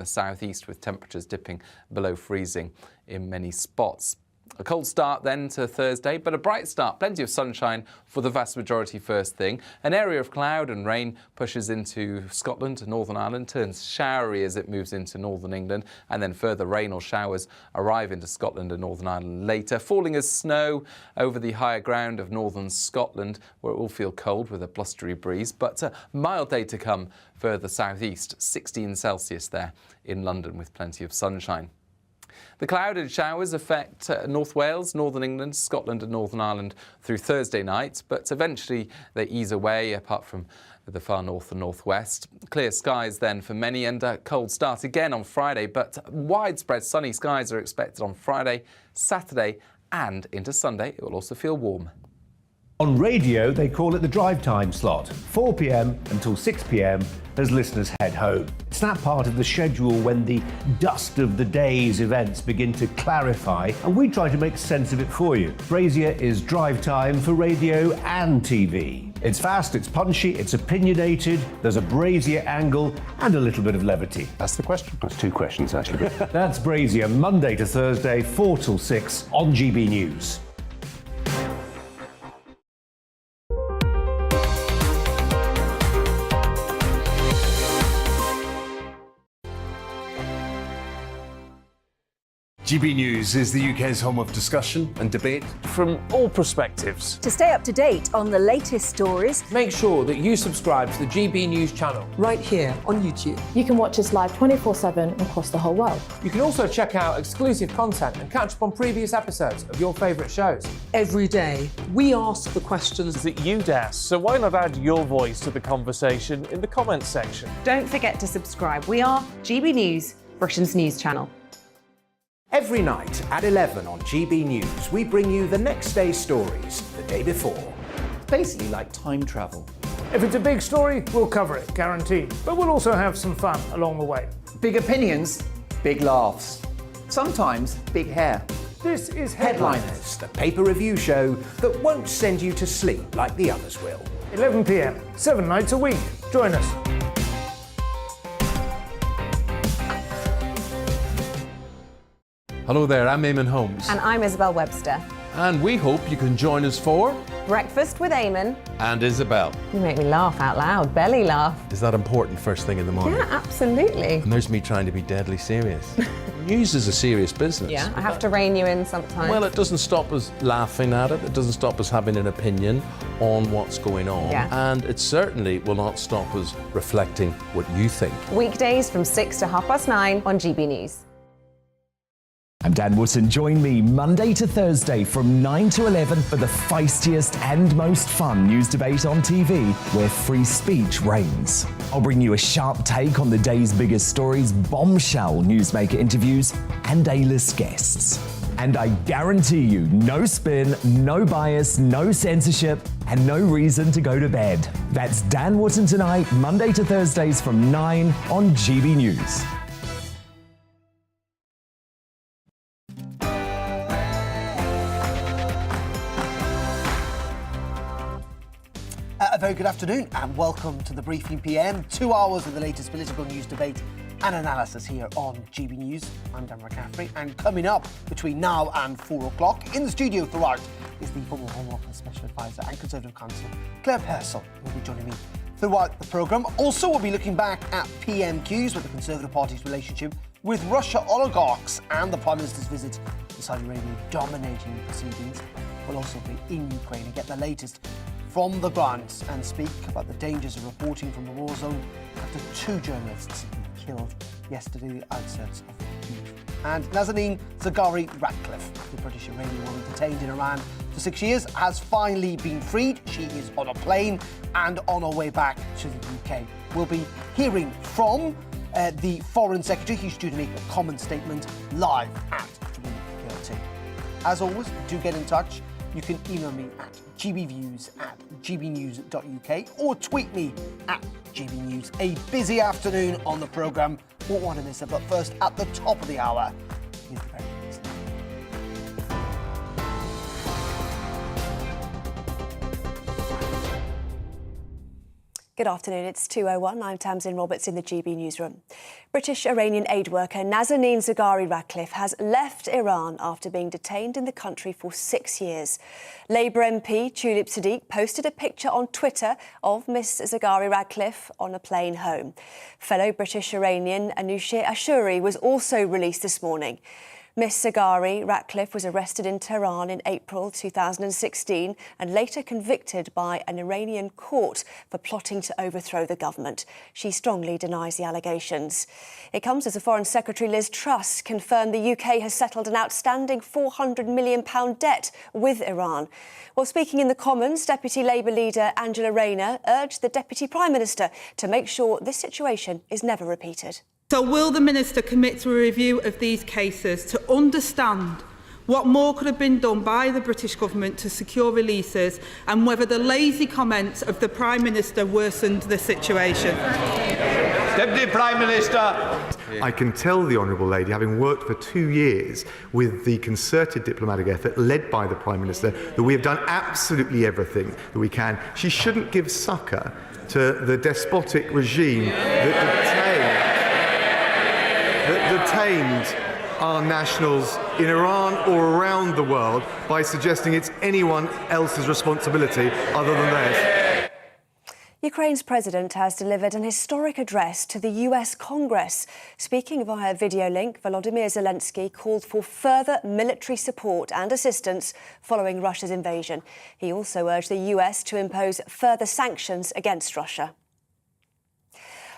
the southeast, with temperatures dipping below freezing in many spots. A cold start then to Thursday, but a bright start. Plenty of sunshine for the vast majority first thing. An area of cloud and rain pushes into Scotland and Northern Ireland, turns showery as it moves into northern England, and then further rain or showers arrive into Scotland and Northern Ireland later, falling as snow over the higher ground of northern Scotland, where it will feel cold with a blustery breeze, but a mild day to come further southeast, 16 Celsius there in London with plenty of sunshine. The clouded showers affect North Wales, Northern England, Scotland and Northern Ireland through Thursday night, but eventually they ease away apart from the far north and northwest. Clear skies then for many, and a cold start again on Friday, but widespread sunny skies are expected on Friday, Saturday and into Sunday. It will also feel warm. On radio, they call it the drive time slot, 4 p.m. until 6 p.m. as listeners head home. It's that part of the schedule when the dust of the day's events begin to clarify, and we try to make sense of it for you. Brazier is drive time for radio and TV. It's fast, it's punchy, it's opinionated, there's a Brazier angle and a little bit of levity. That's the question. That's two questions, actually. That's Brazier, Monday to Thursday, 4 till 6 on GB News. GB News is the UK's home of discussion and debate from all perspectives. To stay up to date on the latest stories, Make sure that you subscribe to the GB News channel. right here on YouTube. You can watch us live 24/7 across the whole world. You can also check out exclusive content and catch up on previous episodes of your favourite shows. Every day, we ask the questions That you'd ask, so why not add your voice to the conversation in the comments section? Don't forget to subscribe. We are GB News, Britain's news channel. Every night at 11 on GB News, we bring you the next day's stories the day before. Basically like time travel. If it's a big story, we'll cover it, guaranteed. But we'll also have some fun along the way. Big opinions, big laughs. Sometimes big hair. This is Headliners, the paper review show that won't send you to sleep like the others will. 11 p.m, 7 nights a week. Join us. Hello there, I'm Eamon Holmes. And I'm Isabel Webster. And we hope you can join us for Breakfast with Eamon. And Isabel. You make me laugh out loud, belly laugh. Is that important first thing in the morning? Yeah, absolutely. And there's me trying to be deadly serious. News is a serious business. Yeah, I have to rein you in sometimes. Well, it doesn't stop us laughing at it. It doesn't stop us having an opinion on what's going on. Yeah. And it certainly will not stop us reflecting what you think. Weekdays from 6 to 9:30 on GB News. I'm Dan Wootton. Join me Monday to Thursday from 9 to 11 for the feistiest and most fun news debate on TV, where free speech reigns. I'll bring you a sharp take on the day's biggest stories, bombshell newsmaker interviews, and A-list guests. And I guarantee you, no spin, no bias, no censorship, and no reason to go to bed. That's Dan Wootton tonight, Monday to Thursdays from 9 on GB News. A very good afternoon and welcome to the Briefing PM. 2 hours of the latest political news debate and analysis here on GB News. I'm Darren McCaffrey, and coming up between now and 4 o'clock in the studio throughout is the former Home Office Special Advisor and Conservative Counsel Claire Purcell, who will be joining me throughout the programme. Also, we'll be looking back at PMQs with the Conservative Party's relationship with Russia oligarchs and the Prime Minister's visit to Saudi Arabia dominating the proceedings. We'll also be in Ukraine and get the latest from the ground and speak about the dangers of reporting from the war zone after 2 journalists were killed yesterday at the outskirts of Kyiv. And Nazanin Zaghari-Ratcliffe, the British Iranian woman detained in Iran for 6 years, has finally been freed. She is on a plane and on her way back to the UK. We'll be hearing from the Foreign Secretary, who's due to make a comment statement live at 3:30. As always, do get in touch. You can email me at gbviews@gbnews.uk or tweet me at gbnews. A busy afternoon on the programme. Won't want to miss it, but first, at the top of the hour, is the very latest. Good afternoon, it's 2:01. I'm Tamsin Roberts in the GB newsroom. British Iranian aid worker Nazanin Zaghari-Ratcliffe has left Iran after being detained in the country for 6 years. Labour MP Tulip Siddiq posted a picture on Twitter of Miss Zaghari-Ratcliffe on a plane home. Fellow British Iranian Anousheh Ashuri was also released this morning. Miss Zaghari-Ratcliffe was arrested in Tehran in April 2016 and later convicted by an Iranian court for plotting to overthrow the government. She strongly denies the allegations. It comes as the Foreign Secretary Liz Truss confirmed the UK has settled an outstanding £400 million debt with Iran. While speaking in the Commons, Deputy Labour leader Angela Rayner urged the Deputy Prime Minister to make sure this situation is never repeated. So will the Minister commit to a review of these cases to understand what more could have been done by the British Government to secure releases and whether the lazy comments of the Prime Minister worsened the situation? Deputy Prime Minister. I can tell the Honourable Lady, having worked for 2 years with the concerted diplomatic effort led by the Prime Minister, that we have done absolutely everything that we can. She shouldn't give succour to the despotic regime that detained our nationals in Iran or around the world by suggesting it's anyone else's responsibility other than theirs. Ukraine's president has delivered an historic address to the US Congress. Speaking via video link, Volodymyr Zelensky called for further military support and assistance following Russia's invasion. He also urged the US to impose further sanctions against Russia.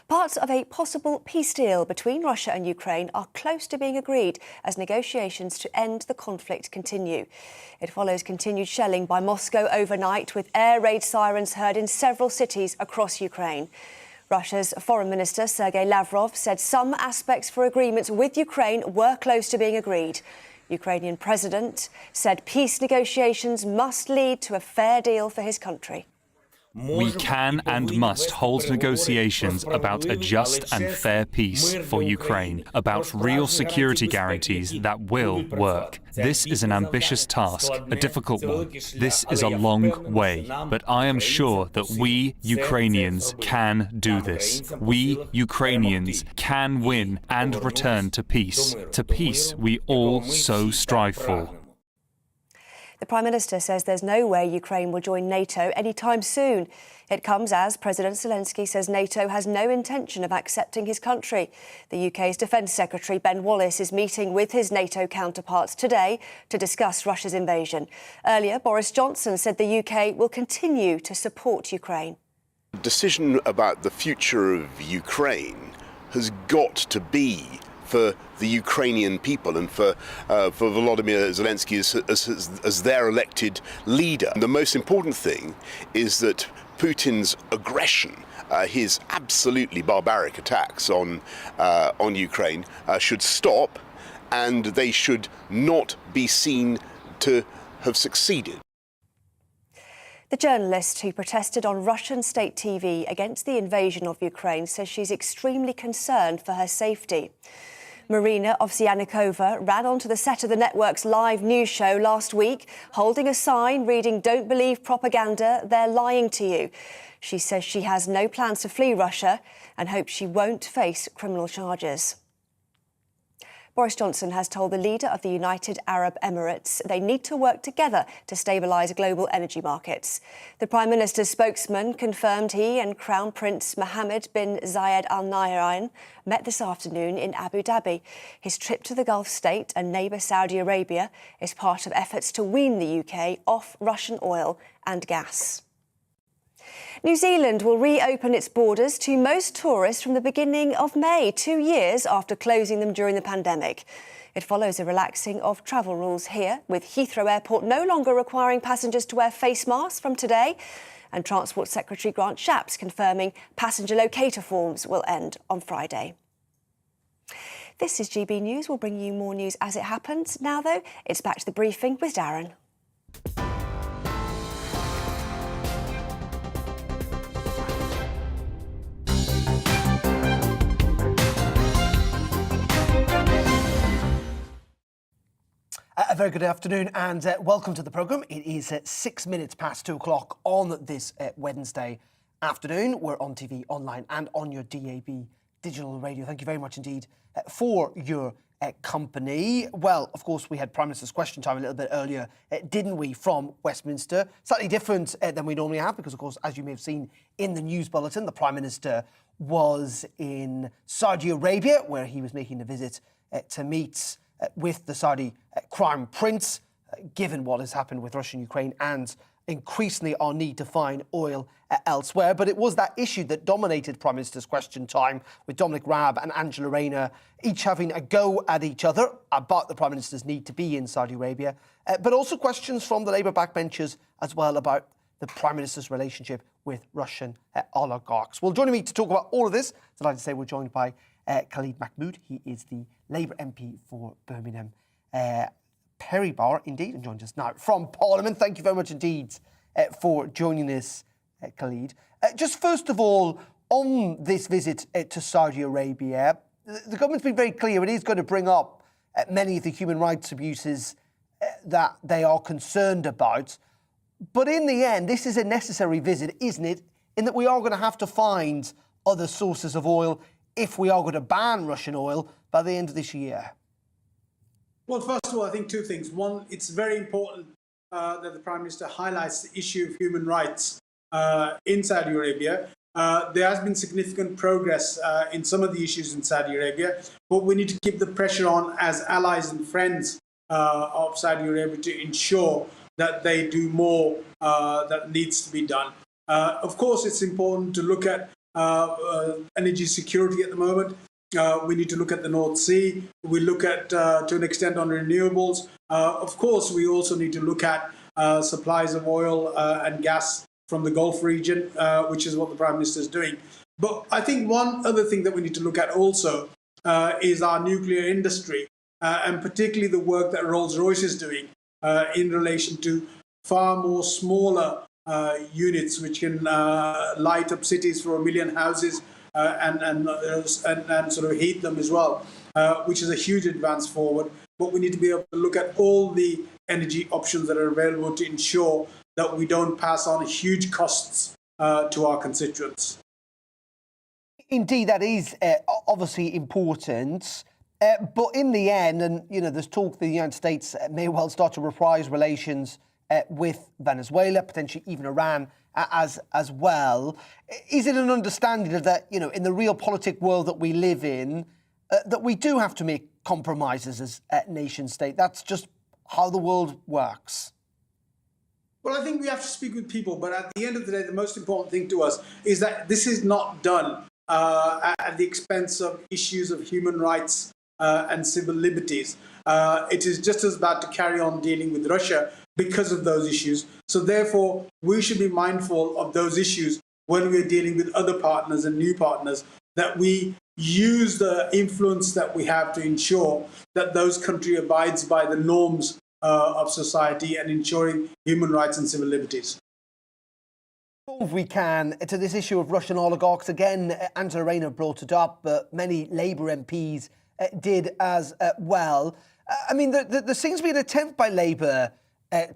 Parts of a possible peace deal between Russia and Ukraine are close to being agreed as negotiations to end the conflict continue. It follows continued shelling by Moscow overnight, with air raid sirens heard in several cities across Ukraine. Russia's Foreign Minister Sergei Lavrov said some aspects for agreements with Ukraine were close to being agreed. Ukrainian President said peace negotiations must lead to a fair deal for his country. We can and must hold negotiations about a just and fair peace for Ukraine, about real security guarantees that will work. This is an ambitious task, a difficult one. This is a long way, but I am sure that we Ukrainians can do this. We Ukrainians can win and return to peace we all so strive for. The Prime Minister says there's no way Ukraine will join NATO anytime soon. It comes as President Zelensky says NATO has no intention of accepting his country. The UK's Defence Secretary Ben Wallace is meeting with his NATO counterparts today to discuss Russia's invasion. Earlier, Boris Johnson said the UK will continue to support Ukraine. The decision about the future of Ukraine has got to be for the Ukrainian people and for Volodymyr Zelensky as their elected leader. The most important thing is that Putin's aggression, his absolutely barbaric attacks on Ukraine, should stop, and they should not be seen to have succeeded. The journalist who protested on Russian state TV against the invasion of Ukraine says she's extremely concerned for her safety. Marina Ovsyannikova ran onto the set of the network's live news show last week, holding a sign reading, "Don't believe propaganda, they're lying to you." She says she has no plans to flee Russia and hopes she won't face criminal charges. Boris Johnson has told the leader of the United Arab Emirates they need to work together to stabilise global energy markets. The Prime Minister's spokesman confirmed he and Crown Prince Mohammed bin Zayed Al Nahyan met this afternoon in Abu Dhabi. His trip to the Gulf state and neighbour Saudi Arabia is part of efforts to wean the UK off Russian oil and gas. New Zealand will reopen its borders to most tourists from the beginning of May, 2 years after closing them during the pandemic. It follows a relaxing of travel rules here, with Heathrow Airport no longer requiring passengers to wear face masks from today, and Transport Secretary Grant Shapps confirming passenger locator forms will end on Friday. This is GB News. We'll bring you more news as it happens. Now, though, it's back to the briefing with Darren. A very good afternoon and welcome to the programme. It is 6 minutes past 2 o'clock on this Wednesday afternoon. We're on TV, online and on your DAB Digital Radio. Thank you very much indeed for your company. Well, of course, we had Prime Minister's Question Time a little bit earlier, didn't we, from Westminster? Slightly different than we normally have because, of course, as you may have seen in the news bulletin, the Prime Minister was in Saudi Arabia, where he was making a visit to meet with the Saudi Crown Prince, given what has happened with Russia and Ukraine and increasingly our need to find oil elsewhere. But it was that issue that dominated Prime Minister's Question Time, with Dominic Raab and Angela Rayner each having a go at each other about the Prime Minister's need to be in Saudi Arabia, but also questions from the Labour backbenchers as well about the Prime Minister's relationship with Russian oligarchs. Well, joining me to talk about all of this, delighted to say we're joined by Khalid Mahmood. He is the Labour MP for Birmingham Perry-Barr, indeed, and joins us now from Parliament. Thank you very much indeed for joining us, Khalid. Just first of all, on this visit to Saudi Arabia, the government's been very clear it is going to bring up many of the human rights abuses that they are concerned about. But in the end, this is a necessary visit, isn't it, in that we are going to have to find other sources of oil if we are going to ban Russian oil by the end of this year? Well, first of all, I think two things. One, it's very important that the Prime Minister highlights the issue of human rights in Saudi Arabia. There has been significant progress in some of the issues in Saudi Arabia, but we need to keep the pressure on as allies and friends of Saudi Arabia to ensure that they do more that needs to be done. Of course, it's important to look at energy security at the moment. We need to look at the North Sea. We look at, to an extent, on renewables. Of course, we also need to look at supplies of oil and gas from the Gulf region, which is what the Prime Minister is doing. But I think one other thing that we need to look at also is our nuclear industry, and particularly the work that Rolls-Royce is doing in relation to far more smaller units which can light up cities for 1 million houses and sort of heat them as well, which is a huge advance forward. But we need to be able to look at all the energy options that are available to ensure that we don't pass on huge costs to our constituents. Indeed, that is obviously important. But in the end, and there's talk that the United States may well start to reprise relations with Venezuela, potentially even Iran as well. Is it an understanding of that, in the real politic world that we live in, that we do have to make compromises as a nation state? That's just how the world works. Well, I think we have to speak with people, but at the end of the day, the most important thing to us is that this is not done at the expense of issues of human rights and civil liberties. It is just as bad to carry on dealing with Russia because of those issues. So therefore, we should be mindful of those issues when we're dealing with other partners and new partners, that we use the influence that we have to ensure that those countries abides by the norms of society and ensuring human rights and civil liberties. If we can, to this issue of Russian oligarchs, again, Angela Rayner brought it up, but many Labour MPs did as well. I mean, there seems to be an attempt by Labour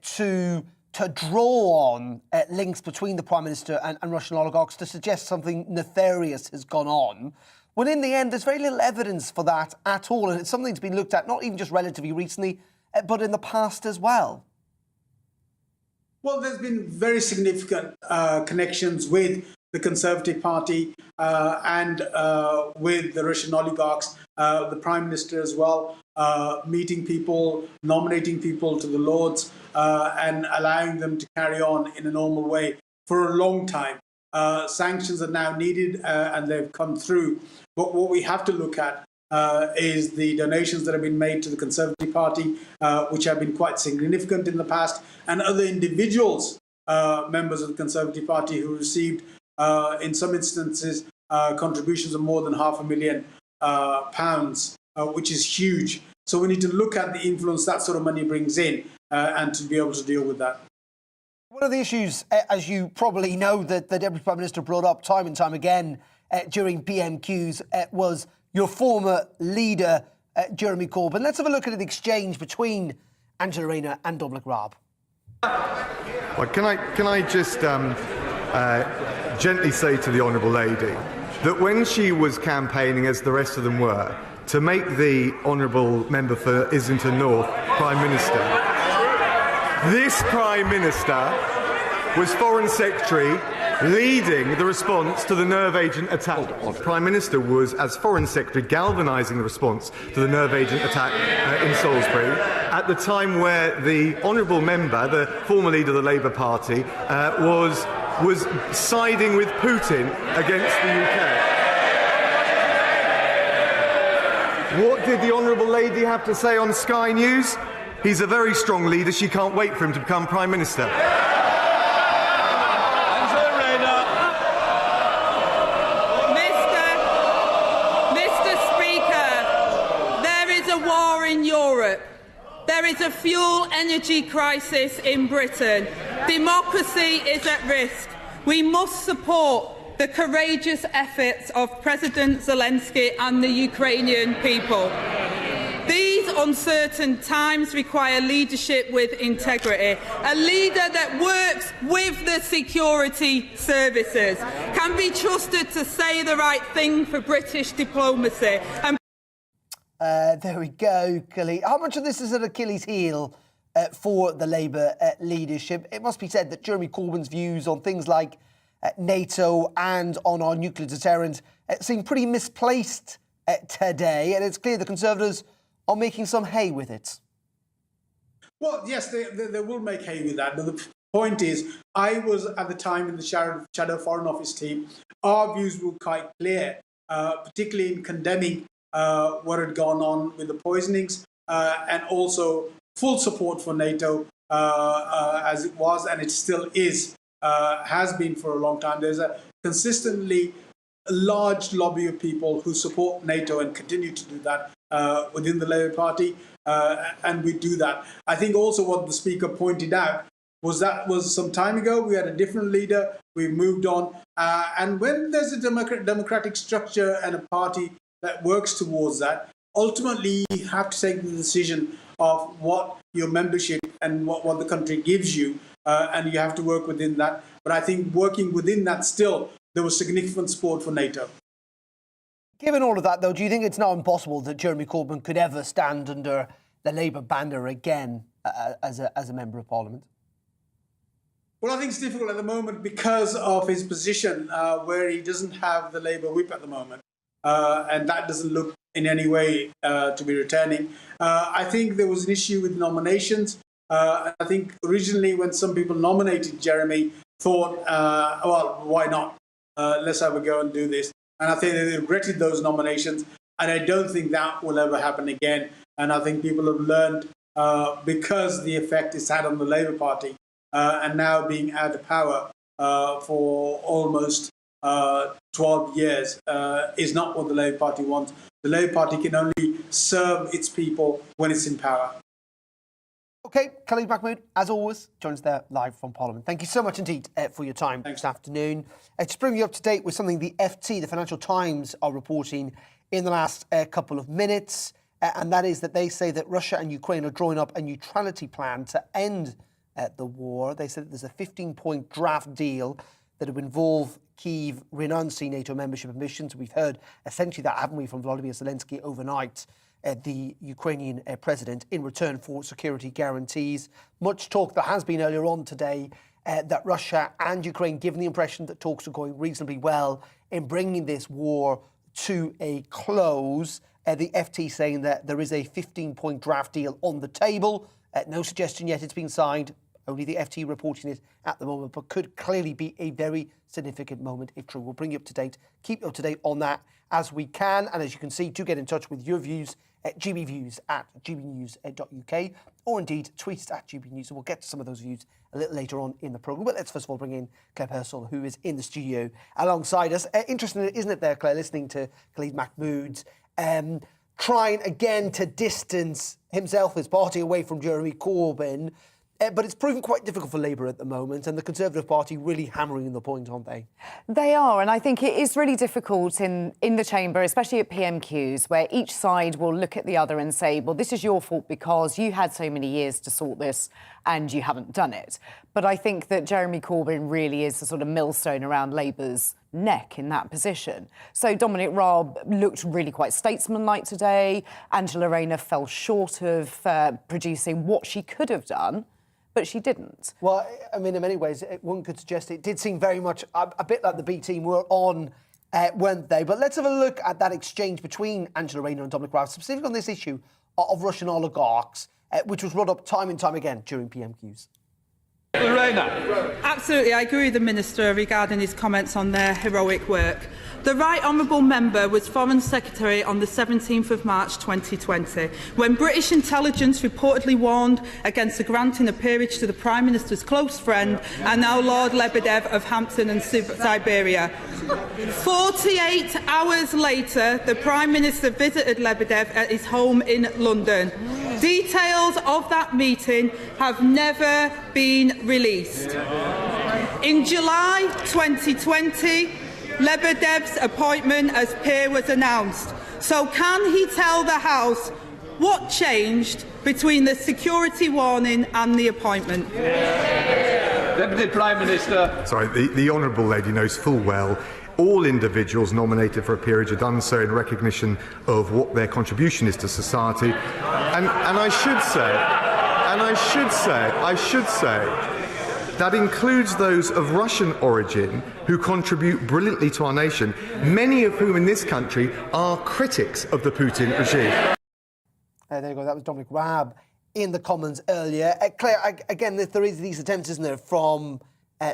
to draw on links between the Prime Minister and Russian oligarchs to suggest something nefarious has gone on, when in the end there's very little evidence for that at all, and it's something that's been looked at not even just relatively recently, but in the past as well. Well, there's been very significant connections with the Conservative Party and with the Russian oligarchs, the Prime Minister as well, meeting people, nominating people to the Lords and allowing them to carry on in a normal way for a long time. Sanctions are now needed and they've come through. But what we have to look at is the donations that have been made to the Conservative Party, which have been quite significant in the past, and other individuals, members of the Conservative Party, who received, in some instances, contributions of more than £500,000, which is huge. So we need to look at the influence that sort of money brings in and to be able to deal with that. One of the issues, as you probably know, that the Deputy Prime Minister brought up time and time again during PMQs was your former leader, Jeremy Corbyn. Let's have a look at the exchange between Angela Rayner and Dominic Raab. Well, can I just gently say to the Honourable Lady that when she was campaigning, as the rest of them were, to make the honourable member for Islington North Prime Minister, this Prime Minister was Foreign Secretary leading the response to the nerve agent attack. The Prime Minister was, as Foreign Secretary, galvanising the response to the nerve agent attack in Salisbury at the time where the honourable member, the former leader of the Labour Party, was siding with Putin against the UK. What did the honourable lady have to say on Sky News? He's a very strong leader. She can't wait for him to become Prime Minister. There is a fuel energy crisis in Britain. Democracy is at risk. We must support the courageous efforts of President Zelensky and the Ukrainian people. These uncertain times require leadership with integrity. A leader that works with the security services, can be trusted to say the right thing for British diplomacy. There we go, Khalid. How much of this is an Achilles heel for the Labour leadership? It must be said that Jeremy Corbyn's views on things like NATO and on our nuclear deterrent seem pretty misplaced today, and it's clear the Conservatives are making some hay with it. Well, yes, they will make hay with that. But the point is, I was at the time in the Shadow Foreign Office team. Our views were quite clear, particularly in condemning what had gone on with the poisonings, and also full support for NATO as it was, and it still is, has been for a long time. There's a consistently large lobby of people who support NATO and continue to do that within the Labour Party, and we do that. I think also what the Speaker pointed out was that was some time ago. We had a different leader, we moved on, and when there's a democratic structure and a party that works towards that, ultimately you have to take the decision of what your membership and what the country gives you, and you have to work within that. But I think working within that still, there was significant support for NATO. Given all of that, though, do you think it's now impossible that Jeremy Corbyn could ever stand under the Labour banner again as a Member of Parliament? Well, I think it's difficult at the moment because of his position where he doesn't have the Labour whip at the moment. And that doesn't look in any way to be returning. I think there was an issue with nominations. I think originally when some people nominated Jeremy, thought, well, why not? Let's have a go and do this. And I think they regretted those nominations. And I don't think that will ever happen again. And I think people have learned, because the effect it's had on the Labour Party, and now being out of power for almost 12 years is not what the Labour Party wants. The Labour Party can only serve its people when it's in power. OK, Khalid Mahmood, as always, joins us there live from Parliament. Thank you so much indeed for your time this afternoon. To bring you up to date with something the FT, the Financial Times, are reporting in the last couple of minutes, and that is that they say that Russia and Ukraine are drawing up a neutrality plan to end the war. They said that there's a 15-point draft deal that would involve Kyiv renouncing NATO membership ambitions. We've heard essentially that, haven't we, from Volodymyr Zelensky overnight, the Ukrainian president, in return for security guarantees. Much talk there has been earlier on today that Russia and Ukraine, given the impression that talks are going reasonably well in bringing this war to a close. The FT saying that there is a 15-point draft deal on the table. No suggestion yet it's been signed. Only the FT reporting it at the moment, but could clearly be a very significant moment if true. We'll bring you up to date, keep you up to date on that as we can. And as you can see, do get in touch with your views at gbviews@gbnews.uk, or indeed tweet us at gbnews. And we'll get to some of those views a little later on in the programme. But let's first of all bring in Claire Purcell, who is in the studio alongside us. Interesting, isn't it there, Claire, listening to Khalid Mahmood, trying again to distance himself, his party, away from Jeremy Corbyn. But it's proven quite difficult for Labour at the moment, and the Conservative Party really hammering the point, aren't they? They are, and I think it is really difficult in the chamber, especially at PMQs, where each side will look at the other and say, well, this is your fault because you had so many years to sort this and you haven't done it. But I think that Jeremy Corbyn really is the sort of millstone around Labour's neck in that position. So Dominic Raab looked really quite statesmanlike today. Angela Rayner fell short of producing what she could have done, but she didn't. Well, I mean, in many ways, one could suggest it did seem very much a bit like the B team were on Wednesday. But let's have a look at that exchange between Angela Rayner and Dominic Raab, specifically on this issue of Russian oligarchs, which was brought up time and time again during PMQs. Absolutely, I agree with the Minister regarding his comments on their heroic work. The Right Honourable Member was Foreign Secretary on the 17th of March 2020, when British intelligence reportedly warned against the granting of peerage to the Prime Minister's close friend and now Lord Lebedev of Hampton and Siberia. 48 hours later, the Prime Minister visited Lebedev at his home in London. Details of that meeting have never been released. In July 2020, Lebedev's appointment as peer was announced. So can he tell the House what changed between the security warning and the appointment? Deputy Prime Minister. Sorry, the Honourable Lady knows full well all individuals nominated for a peerage are done so in recognition of what their contribution is to society. And I should say, that includes those of Russian origin who contribute brilliantly to our nation, many of whom in this country are critics of the Putin regime. There you go, that was Dominic Raab in the Commons earlier. Claire, again, there is these attempts, isn't there, from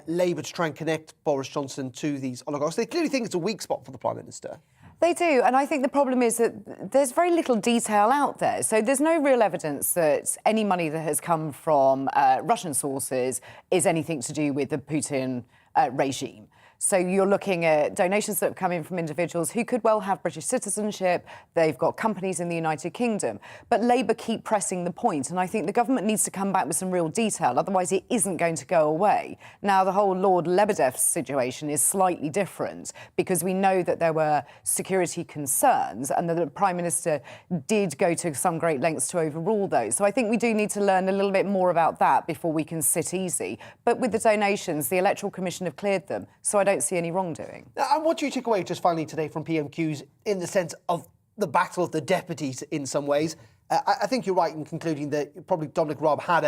Labour to try and connect Boris Johnson to these oligarchs. They clearly think it's a weak spot for the Prime Minister. They do, and I think the problem is that there's very little detail out there. So there's no real evidence that any money that has come from Russian sources is anything to do with the Putin regime. So you're looking at donations that have come in from individuals who could well have British citizenship. They've got companies in the United Kingdom. But Labour keep pressing the point, and I think the government needs to come back with some real detail, otherwise it isn't going to go away. Now, the whole Lord Lebedev situation is slightly different because we know that there were security concerns and that the Prime Minister did go to some great lengths to overrule those. So I think we do need to learn a little bit more about that before we can sit easy. But with the donations, the Electoral Commission have cleared them, so I don't see any wrongdoing. And what do you take away just finally today from PMQs in the sense of the battle of the deputies in some ways? I think you're right in concluding that probably Dominic Raab had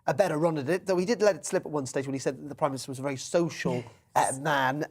a better run at it, though he did let it slip at one stage when he said that the Prime Minister was a very social man,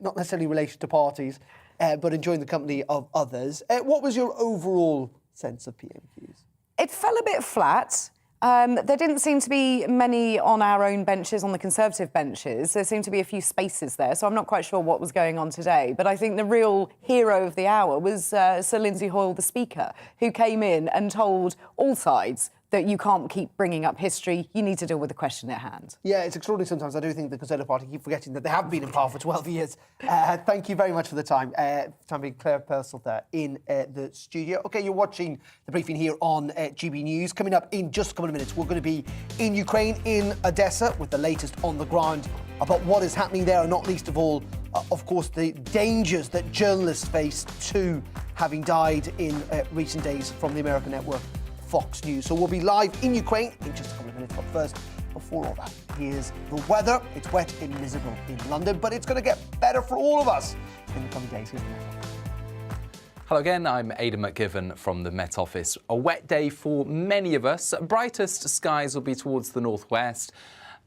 not necessarily in relation to parties, but enjoying the company of others. What was your overall sense of PMQs? It fell a bit flat. There didn't seem to be many on our own benches, on the Conservative benches. There seemed to be a few spaces there, so I'm not quite sure what was going on today. But I think the real hero of the hour was Sir Lindsay Hoyle, the Speaker, who came in and told all sides that you can't keep bringing up history, you need to deal with the question at hand. Yeah, it's extraordinary sometimes. I do think the Conservative Party keep forgetting that they have been in power for 12 years. Thank you very much for the time. Time being Claire Purcell there in the studio. OK, you're watching the briefing here on GB News. Coming up in just a couple of minutes, we're going to be in Ukraine, in Odessa, with the latest on the ground about what is happening there, and not least of all, of course, the dangers that journalists face, too, having died in recent days from the American network Fox News. So we'll be live in Ukraine in just a couple of minutes. But first, before all that, here's the weather. It's wet and miserable in London, but it's going to get better for all of us in the coming days. Here's the weather. Hello again, I'm Aidan McGivern from the Met Office. A wet day for many of us. Brightest skies will be towards the northwest,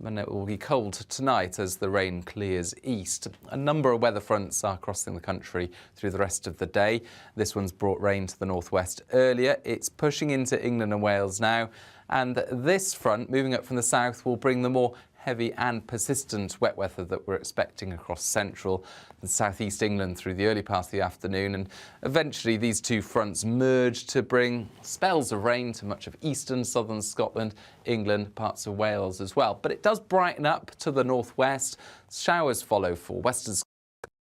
and it will be cold tonight as the rain clears east. A number of weather fronts are crossing the country through the rest of the day. This one's brought rain to the northwest earlier. It's pushing into England and Wales now, and this front, moving up from the south, will bring the more heavy and persistent wet weather that we're expecting across central and southeast England through the early part of the afternoon. And eventually these two fronts merge to bring spells of rain to much of eastern, southern Scotland, England, parts of Wales as well. But it does brighten up to the northwest. Showers follow for western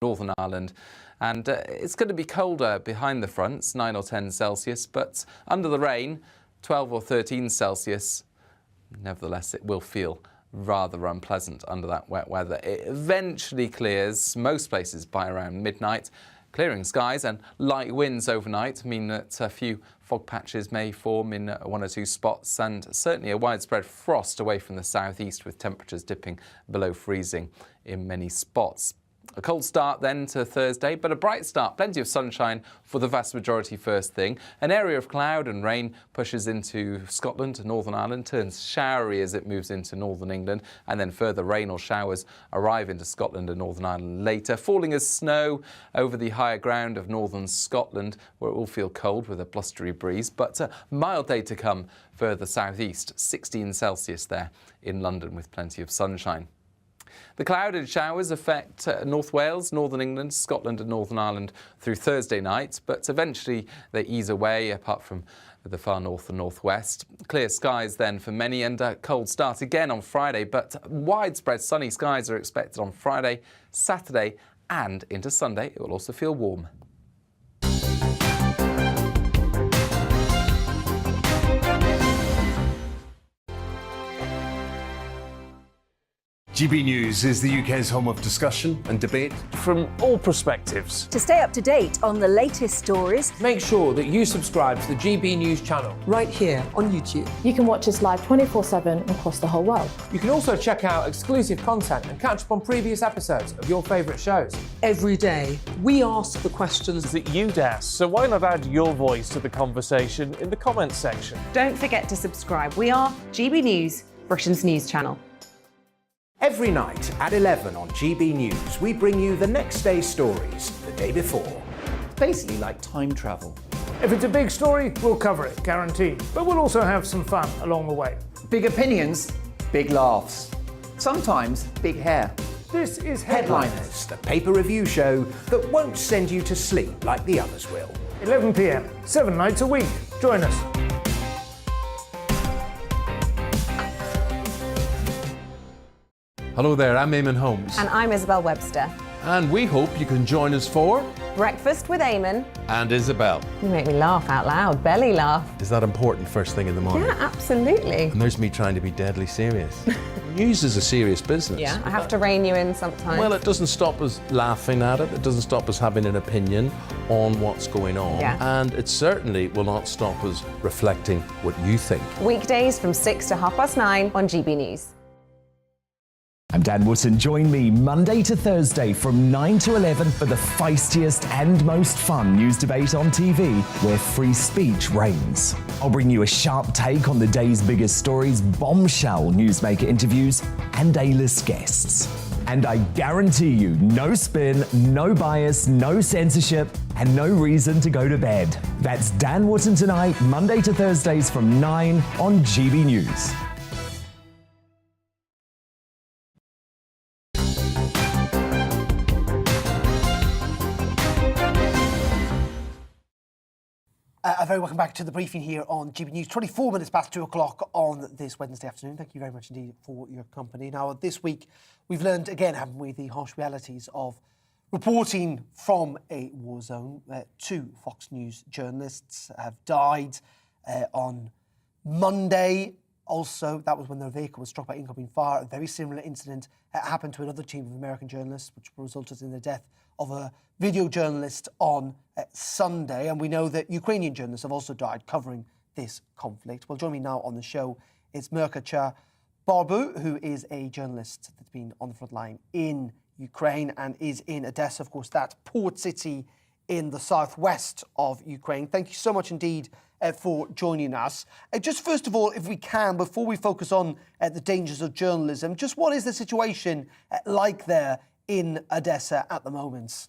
Northern Ireland. And it's going to be colder behind the fronts, 9 or 10 Celsius, but under the rain, 12 or 13 Celsius. Nevertheless, it will feel rather unpleasant under that wet weather. It eventually clears most places by around midnight. Clearing skies and light winds overnight mean that a few fog patches may form in one or two spots, and certainly a widespread frost away from the southeast, with temperatures dipping below freezing in many spots. A cold start then to Thursday, but a bright start. Plenty of sunshine for the vast majority first thing. An area of cloud and rain pushes into Scotland and Northern Ireland, turns showery as it moves into northern England, and then further rain or showers arrive into Scotland and Northern Ireland later, falling as snow over the higher ground of northern Scotland, where it will feel cold with a blustery breeze, but a mild day to come further southeast, 16 Celsius there in London with plenty of sunshine. The clouded showers affect North Wales, Northern England, Scotland and Northern Ireland through Thursday night, but eventually they ease away apart from the far north and northwest. Clear skies then for many and a cold start again on Friday, but widespread sunny skies are expected on Friday, Saturday and into Sunday. It will also feel warm. GB News is the UK's home of discussion and debate from all perspectives. To stay up to date on the latest stories, make sure that you subscribe to the GB News channel right here on YouTube. You can watch us live 24/7 across the whole world. You can also check out exclusive content and catch up on previous episodes of your favourite shows. Every day, we ask the questions that you'd ask, so why not add your voice to the conversation in the comments section? Don't forget to subscribe. We are GB News, Britain's news channel. Every night at 11 on GB News, we bring you the next day's stories the day before. It's basically like time travel. If it's a big story, we'll cover it, guaranteed. But we'll also have some fun along the way. Big opinions, big laughs. Sometimes big hair. This is Headliners, the paper review show that won't send you to sleep like the others will. 11 p.m, 7 nights a week. Join us. Hello there, I'm Eamon Holmes. And I'm Isabel Webster. And we hope you can join us for Breakfast with Eamon and Isabel. You make me laugh out loud, belly laugh. Is that important first thing in the morning? Yeah, absolutely. And there's me trying to be deadly serious. News is a serious business. Yeah, I have to rein you in sometimes. Well, it doesn't stop us laughing at it. It doesn't stop us having an opinion on what's going on. Yeah. And it certainly will not stop us reflecting what you think. Weekdays from 6 to 9:30 on GB News. I'm Dan Wootton. Join me Monday to Thursday from 9 to 11 for the feistiest and most fun news debate on TV, where free speech reigns. I'll bring you a sharp take on the day's biggest stories, bombshell newsmaker interviews, and A-list guests. And I guarantee you, no spin, no bias, no censorship, and no reason to go to bed. That's Dan Wootton tonight, Monday to Thursdays from 9 on GB News. A very welcome back to the briefing here on GB News. 24 minutes past 2 o'clock on this Wednesday afternoon. Thank you very much indeed for your company. Now, this week, we've learned again, haven't we, the harsh realities of reporting from a war zone. 2 Fox News journalists have died on Monday. Also, that was when their vehicle was struck by incoming fire. A very similar incident happened to another team of American journalists, which resulted in the death of a video journalist on Sunday. And we know that Ukrainian journalists have also died covering this conflict. Well, join me now on the show is Mirka Barbu, who is a journalist that's been on the front line in Ukraine and is in Odessa, of course, that port city in the southwest of Ukraine. Thank you so much indeed for joining us. Just first of all, if we can, before we focus on the dangers of journalism, just what is the situation like there in Odessa at the moment?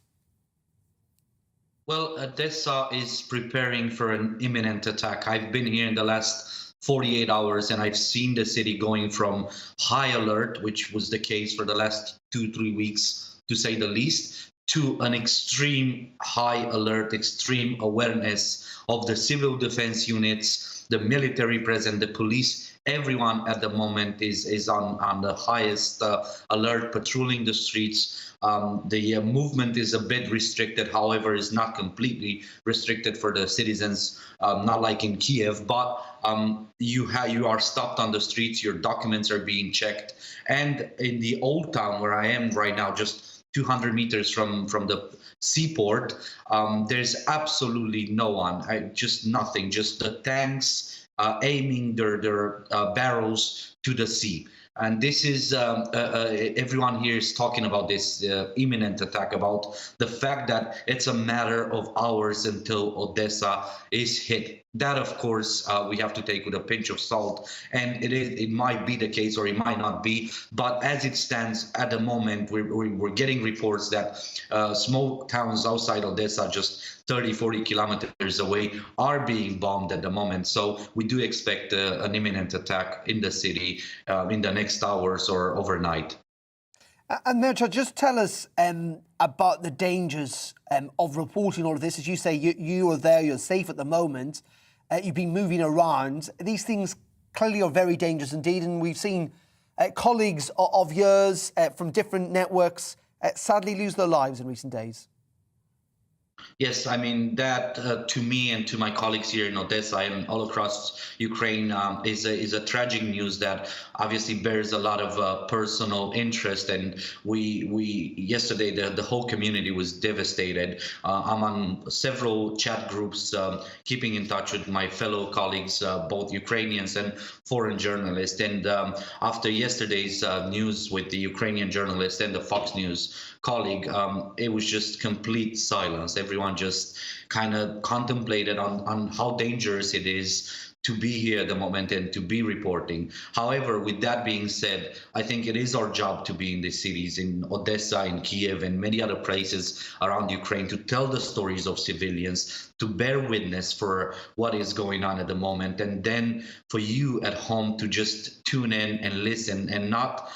Well, Odessa is preparing for an imminent attack. I've been here in the last 48 hours and I've seen the city going from high alert, which was the case for the last 2-3 weeks, to say the least, to an extreme high alert, extreme awareness of the civil defense units, the military present, the police. Everyone at the moment is on the highest alert, patrolling the streets. The movement is a bit restricted, however, is not completely restricted for the citizens, not like in Kiev, but you are stopped on the streets, your documents are being checked. And in the old town where I am right now, just 200 meters from the seaport, there's absolutely no one, just nothing, just the tanks aiming their barrels to the sea. And this is, everyone here is talking about this imminent attack, about the fact that it's a matter of hours until Odessa is hit. That, of course, we have to take with a pinch of salt, and it might be the case or it might not be. But as it stands at the moment, we're getting reports that small towns outside Odessa, just 30-40 kilometers away, are being bombed at the moment. So we do expect an imminent attack in the city in the next hours or overnight. And Mircha, just tell us about the dangers of reporting all of this. As you say, you are there, you're safe at the moment. You've been moving around. These things clearly are very dangerous indeed. And we've seen colleagues of yours from different networks sadly lose their lives in recent days. Yes, I mean, that to me and to my colleagues here in Odessa and all across Ukraine is a tragic news that obviously bears a lot of personal interest. And we yesterday, the whole community was devastated. I'm on several chat groups, keeping in touch with my fellow colleagues, both Ukrainians and foreign journalists. And after yesterday's news with the Ukrainian journalist and the Fox News colleague, it was just complete silence. Everyone just kind of contemplated on how dangerous it is to be here at the moment and to be reporting. However, with that being said, I think it is our job to be in the cities, in Odessa, in Kiev, and many other places around Ukraine, to tell the stories of civilians, to bear witness for what is going on at the moment, and then for you at home to just tune in and listen and not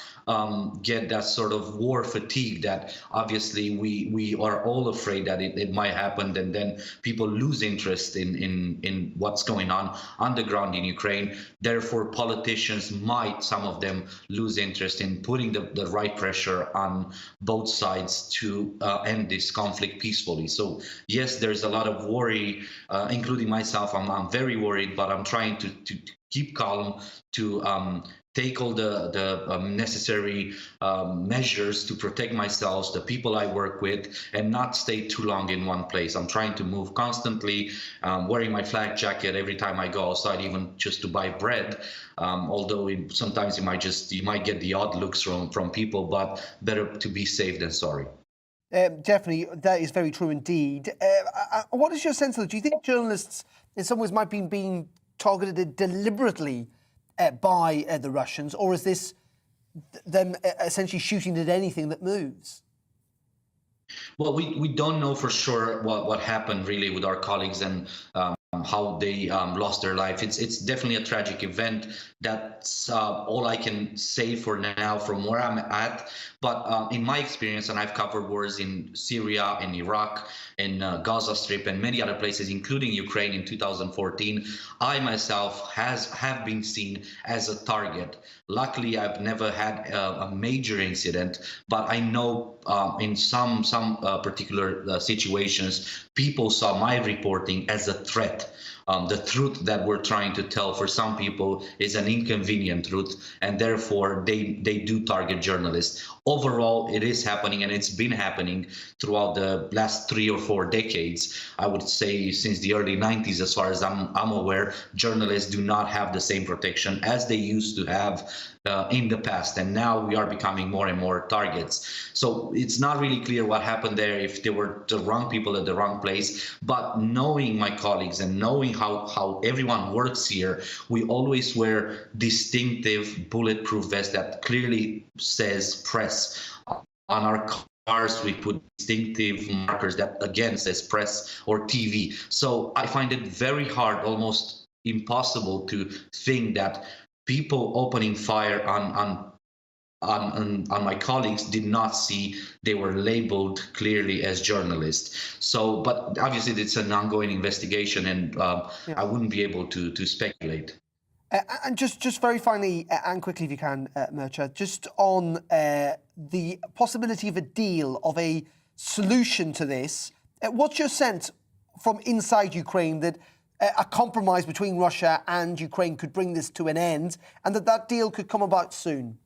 get that sort of war fatigue that obviously we are all afraid that it might happen, and then people lose interest in what's going on the ground in Ukraine. Therefore, politicians might, some of them, lose interest in putting the right pressure on both sides to end this conflict peacefully. So yes, there's a lot of worry, including myself. I'm very worried, but I'm trying to keep calm, to take all the necessary measures to protect myself, the people I work with, and not stay too long in one place. I'm trying to move constantly, wearing my flak jacket every time I go outside, even just to buy bread. Although sometimes you might get the odd looks from people, but better to be safe than sorry. Definitely, that is very true indeed. What is your sense of it? Do you think journalists in some ways might be being targeted deliberately by the Russians, or is this them essentially shooting at anything that moves? Well, we don't know for sure what happened really with our colleagues and how they lost their life. It's definitely a tragic event. That's all I can say for now from where I'm at. But in my experience, and I've covered wars in Syria, in Iraq, in Gaza Strip, and many other places, including Ukraine in 2014, I myself have been seen as a target. Luckily, I've never had a major incident, but I know in some particular situations, people saw my reporting as a threat. The truth that we're trying to tell for some people is an inconvenient truth, and therefore they do target journalists. Overall, it is happening, and it's been happening throughout the last 3 or 4 decades. I would say since the early 90s, as far as I'm aware, journalists do not have the same protection as they used to have in the past, and now we are becoming more and more targets. So it's not really clear what happened there, if there were the wrong people at the wrong place. But knowing my colleagues and knowing how everyone works here, we always wear distinctive bulletproof vests that clearly says press. On our cars, we put distinctive markers that again says press or TV. So I find it very hard, almost impossible, to think that people opening fire on my colleagues did not see they were labeled clearly as journalists. So, but obviously it's an ongoing investigation, and I wouldn't be able to speculate. And just very finally, and quickly if you can, Mircha, just on the possibility of a deal, of a solution to this, what's your sense from inside Ukraine that a compromise between Russia and Ukraine could bring this to an end, and that deal could come about soon?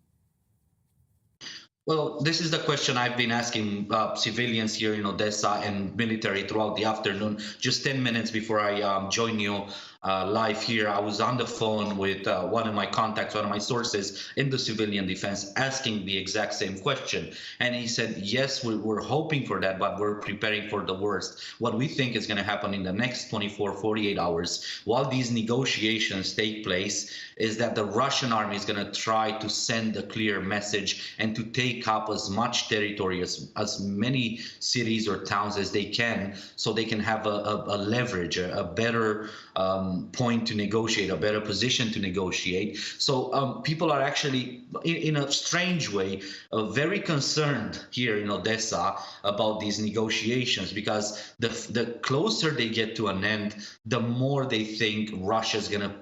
Well, this is the question I've been asking civilians here in Odessa and military throughout the afternoon. Just 10 minutes before I join you live here. I was on the phone with one of my contacts, one of my sources in the civilian defense, asking the exact same question. And he said, yes, we're hoping for that, but we're preparing for the worst. What we think is going to happen in the next 24, 48 hours, while these negotiations take place, is that the Russian army is going to try to send a clear message and to take up as much territory, as many cities or towns as they can, so they can have a leverage, a better point to negotiate, a better position to negotiate. So people are actually, in a strange way, very concerned here in Odessa about these negotiations, because the closer they get to an end, the more they think Russia's going to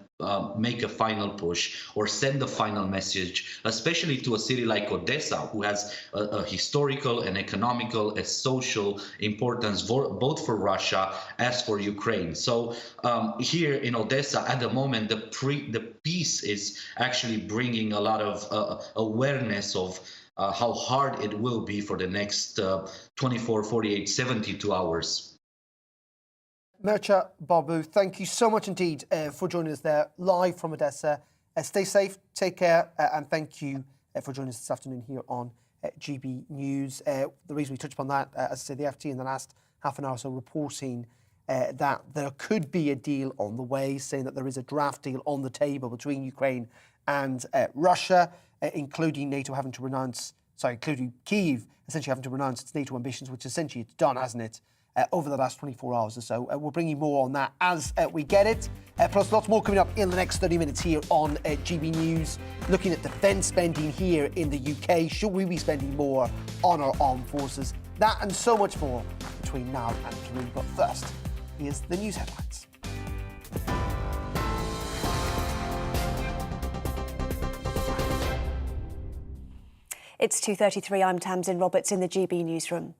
make a final push or send a final message, especially to a city like Odessa, who has a historical and economical and social importance both for Russia as for Ukraine. So here in Odessa, at the moment, the peace is actually bringing a lot of awareness of how hard it will be for the next 24, 48, 72 hours. Mircea Babu, thank you so much indeed for joining us there live from Odessa. Stay safe, take care, and thank you for joining us this afternoon here on GB News. The reason we touched upon that, as I said, the FT in the last half an hour or so reporting that there could be a deal on the way, saying that there is a draft deal on the table between Ukraine and Russia, including NATO having to renounce, including Kyiv essentially having to renounce its NATO ambitions, which essentially it's done, hasn't it? Over the last 24 hours or so. We'll bring you more on that as we get it. Plus lots more coming up in the next 30 minutes here on GB News. Looking at defence spending here in the UK. Should we be spending more on our armed forces? That and so much more between now and 3. But first, here's the news headlines. It's 2:33. I'm Tamsin Roberts in the GB newsroom.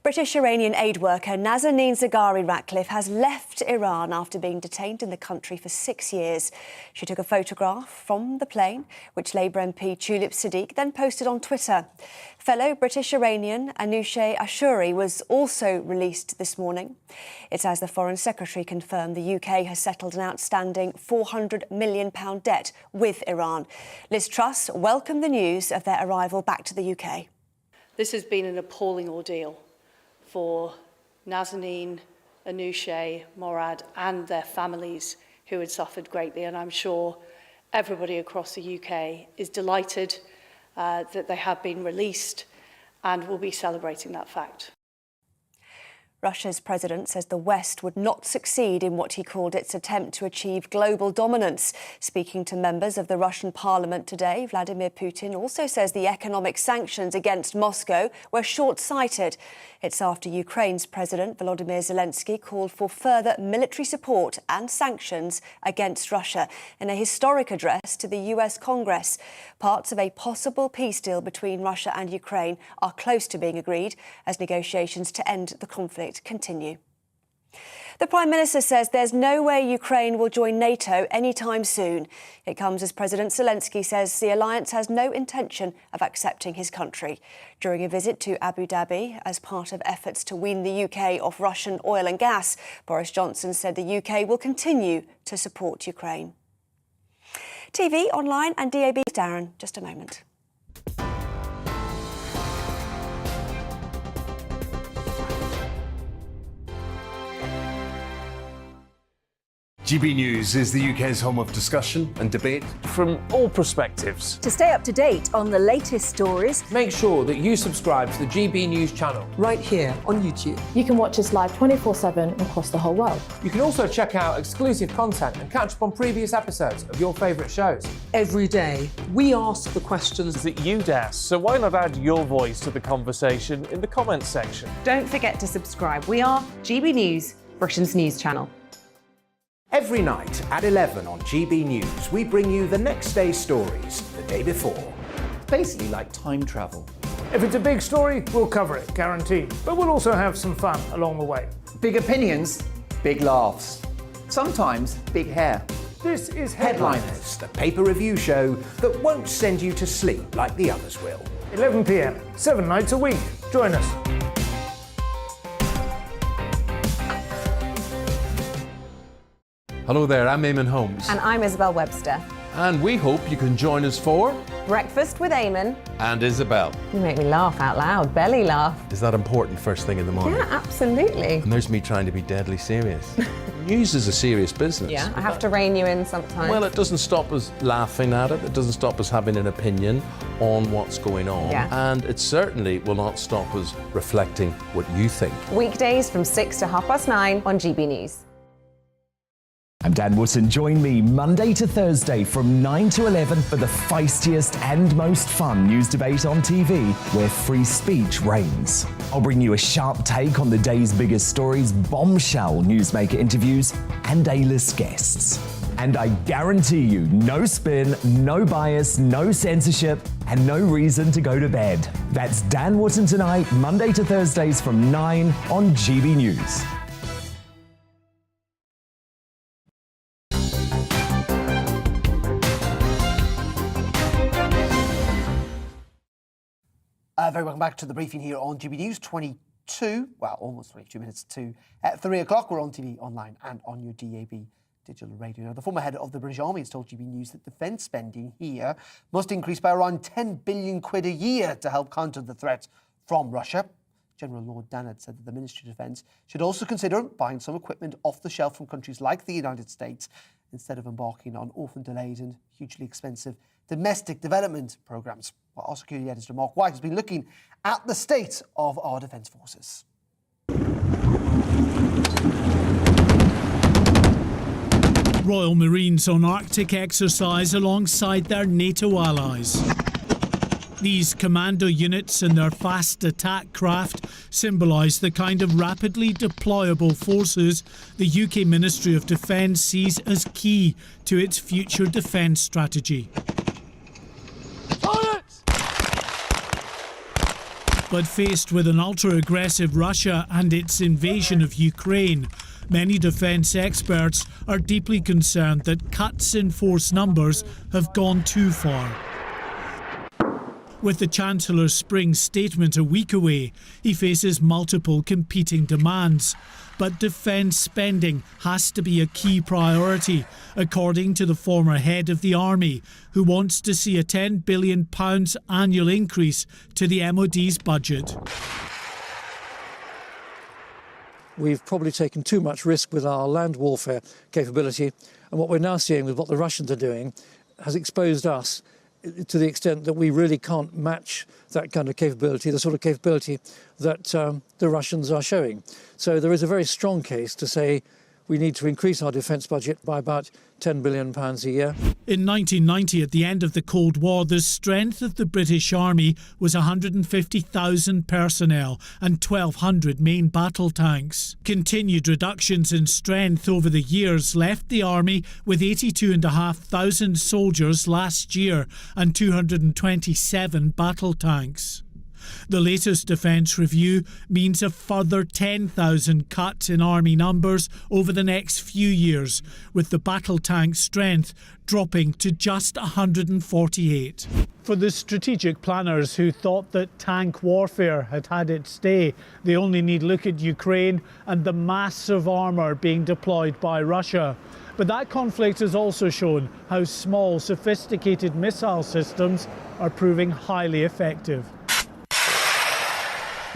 British Iranian aid worker Nazanin Zaghari-Ratcliffe has left Iran after being detained in the country for 6 years. She took a photograph from the plane, which Labour MP Tulip Siddiq then posted on Twitter. Fellow British Iranian Anousheh Ashuri was also released this morning. It's as the Foreign Secretary confirmed the UK has settled an outstanding £400 million debt with Iran. Liz Truss welcomed the news of their arrival back to the UK. This has been an appalling ordeal for Nazanin, Anousheh, Morad and their families who had suffered greatly, and I'm sure everybody across the UK is delighted that they have been released and will be celebrating that fact. Russia's president says the West would not succeed in what he called its attempt to achieve global dominance. Speaking to members of the Russian parliament today, Vladimir Putin also says the economic sanctions against Moscow were short-sighted. It's after Ukraine's President Volodymyr Zelensky called for further military support and sanctions against Russia in a historic address to the US Congress. Parts of a possible peace deal between Russia and Ukraine are close to being agreed as negotiations to end the conflict continue. The Prime Minister says there's no way Ukraine will join NATO anytime soon. It comes as President Zelensky says the alliance has no intention of accepting his country. During a visit to Abu Dhabi as part of efforts to wean the UK off Russian oil and gas, Boris Johnson said the UK will continue to support Ukraine. TV, online and DAB. Darren, just a moment. GB News is the UK's home of discussion and debate from all perspectives. To stay up to date on the latest stories, make sure that you subscribe to the GB News channel right here on YouTube. You can watch us live 24/7 across the whole world. You can also check out exclusive content and catch up on previous episodes of your favourite shows. Every day, we ask the questions that you'd ask, so why not add your voice to the conversation in the comments section? Don't forget to subscribe. We are GB News, Britain's news channel. Every night at 11 on GB News, we bring you the next day's stories the day before. Basically like time travel. If it's a big story, we'll cover it, guaranteed. But we'll also have some fun along the way. Big opinions, big laughs. Sometimes big hair. This is Headliners, the paper review show that won't send you to sleep like the others will. 11 p.m, 7 nights a week. Join us. Hello there, I'm Eamon Holmes. And I'm Isabel Webster. And we hope you can join us for Breakfast with Eamon and Isabel. You make me laugh out loud, belly laugh. Is that important first thing in the morning? Yeah, absolutely. And there's me trying to be deadly serious. News is a serious business. Yeah, I have to rein you in sometimes. Well, it doesn't stop us laughing at it. It doesn't stop us having an opinion on what's going on. Yeah. And it certainly will not stop us reflecting what you think. Weekdays from 6 to 9:30 on GB News. I'm Dan Wootton. Join me Monday to Thursday from 9 to 11 for the feistiest and most fun news debate on TV, where free speech reigns. I'll bring you a sharp take on the day's biggest stories, bombshell newsmaker interviews, and A-list guests. And I guarantee you, no spin, no bias, no censorship, and no reason to go to bed. That's Dan Wootton tonight, Monday to Thursdays from 9 on GB News. Very welcome back to the briefing here on GB News. Almost 22 minutes to 3 o'clock. We're on TV, online and on your DAB digital radio. Now, the former head of the British Army has told GB News that defence spending here must increase by around 10 billion quid a year to help counter the threat from Russia. General Lord Dannett said that the Ministry of Defence should also consider buying some equipment off the shelf from countries like the United States instead of embarking on often delayed and hugely expensive domestic development programmes. Well, our security editor Mark White has been looking at the state of our defence forces. Royal Marines on Arctic exercise alongside their NATO allies. These commando units and their fast attack craft symbolise the kind of rapidly deployable forces the UK Ministry of Defence sees as key to its future defence strategy. But faced with an ultra-aggressive Russia and its invasion of Ukraine, many defence experts are deeply concerned that cuts in force numbers have gone too far. With the Chancellor's spring statement a week away, he faces multiple competing demands. But defence spending has to be a key priority, according to the former head of the Army, who wants to see a £10 billion annual increase to the MOD's budget. We've probably taken too much risk with our land warfare capability, and what we're now seeing with what the Russians are doing has exposed us to the extent that we really can't match that kind of capability, the sort of capability that the Russians are showing. So there is a very strong case to say we need to increase our defence budget by about £10 billion a year. In 1990, at the end of the Cold War, the strength of the British Army was 150,000 personnel and 1,200 main battle tanks. Continued reductions in strength over the years left the Army with 82,500 soldiers last year and 227 battle tanks. The latest defence review means a further 10,000 cut in Army numbers over the next few years, with the battle tank strength dropping to just 148. For the strategic planners who thought that tank warfare had had its day, they only need look at Ukraine and the massive armour being deployed by Russia. But that conflict has also shown how small, sophisticated missile systems are proving highly effective.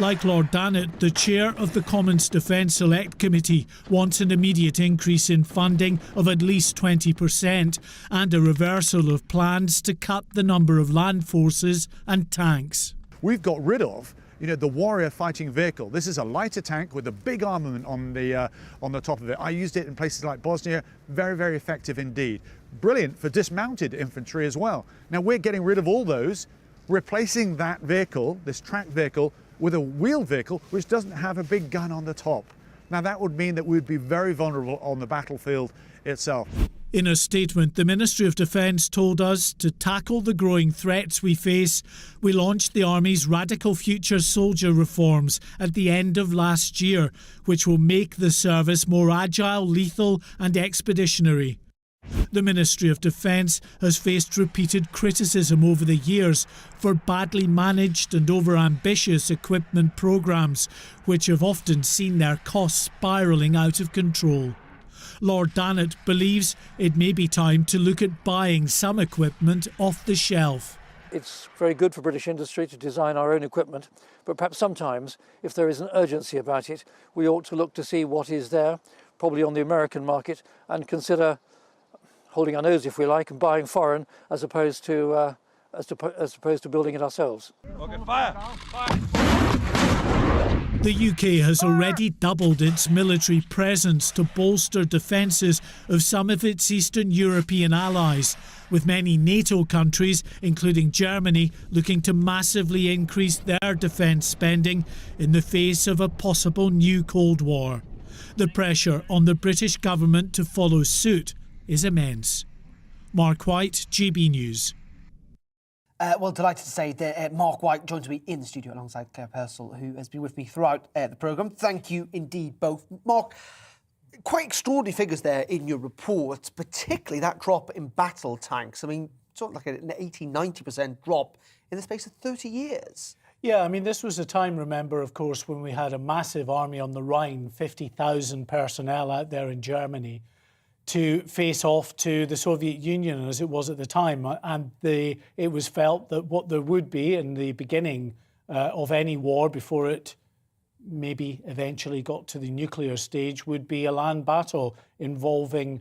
Like Lord Dannett, the chair of the Commons Defence Select Committee wants an immediate increase in funding of at least 20% and a reversal of plans to cut the number of land forces and tanks. We've got rid of the Warrior fighting vehicle. This is a lighter tank with a big armament on the top of it. I used it in places like Bosnia. Very, very effective indeed. Brilliant for dismounted infantry as well. Now we're getting rid of all those, replacing that vehicle, this tracked vehicle, with a wheeled vehicle which doesn't have a big gun on the top. Now that would mean that we'd be very vulnerable on the battlefield itself. In a statement, the Ministry of Defence told us to tackle the growing threats we face, we launched the Army's Radical Future Soldier reforms at the end of last year, which will make the service more agile, lethal and expeditionary. The Ministry of Defence has faced repeated criticism over the years for badly managed and over-ambitious equipment programmes, which have often seen their costs spiralling out of control. Lord Dannatt believes it may be time to look at buying some equipment off the shelf. It's very good for British industry to design our own equipment, but perhaps sometimes, if there is an urgency about it, we ought to look to see what is there, probably on the American market, and consider holding our nose, if we like, and buying foreign as opposed to building it ourselves. Okay, fire! The UK has already doubled its military presence to bolster defences of some of its Eastern European allies, with many NATO countries, including Germany, looking to massively increase their defence spending in the face of a possible new Cold War. The pressure on the British government to follow suit is immense. Mark White, GB News. Well, delighted to say that Mark White joins me in the studio alongside Claire Purcell, who has been with me throughout the programme. Thank you indeed both. Mark, quite extraordinary figures there in your report, particularly that drop in battle tanks. I mean, sort of like an 80-90% drop in the space of 30 years. Yeah, I mean, this was a time, remember, of course, when we had a massive army on the Rhine, 50,000 personnel out there in Germany, to face off to the Soviet Union as it was at the time. And it was felt that what there would be in the beginning of any war before it maybe eventually got to the nuclear stage would be a land battle involving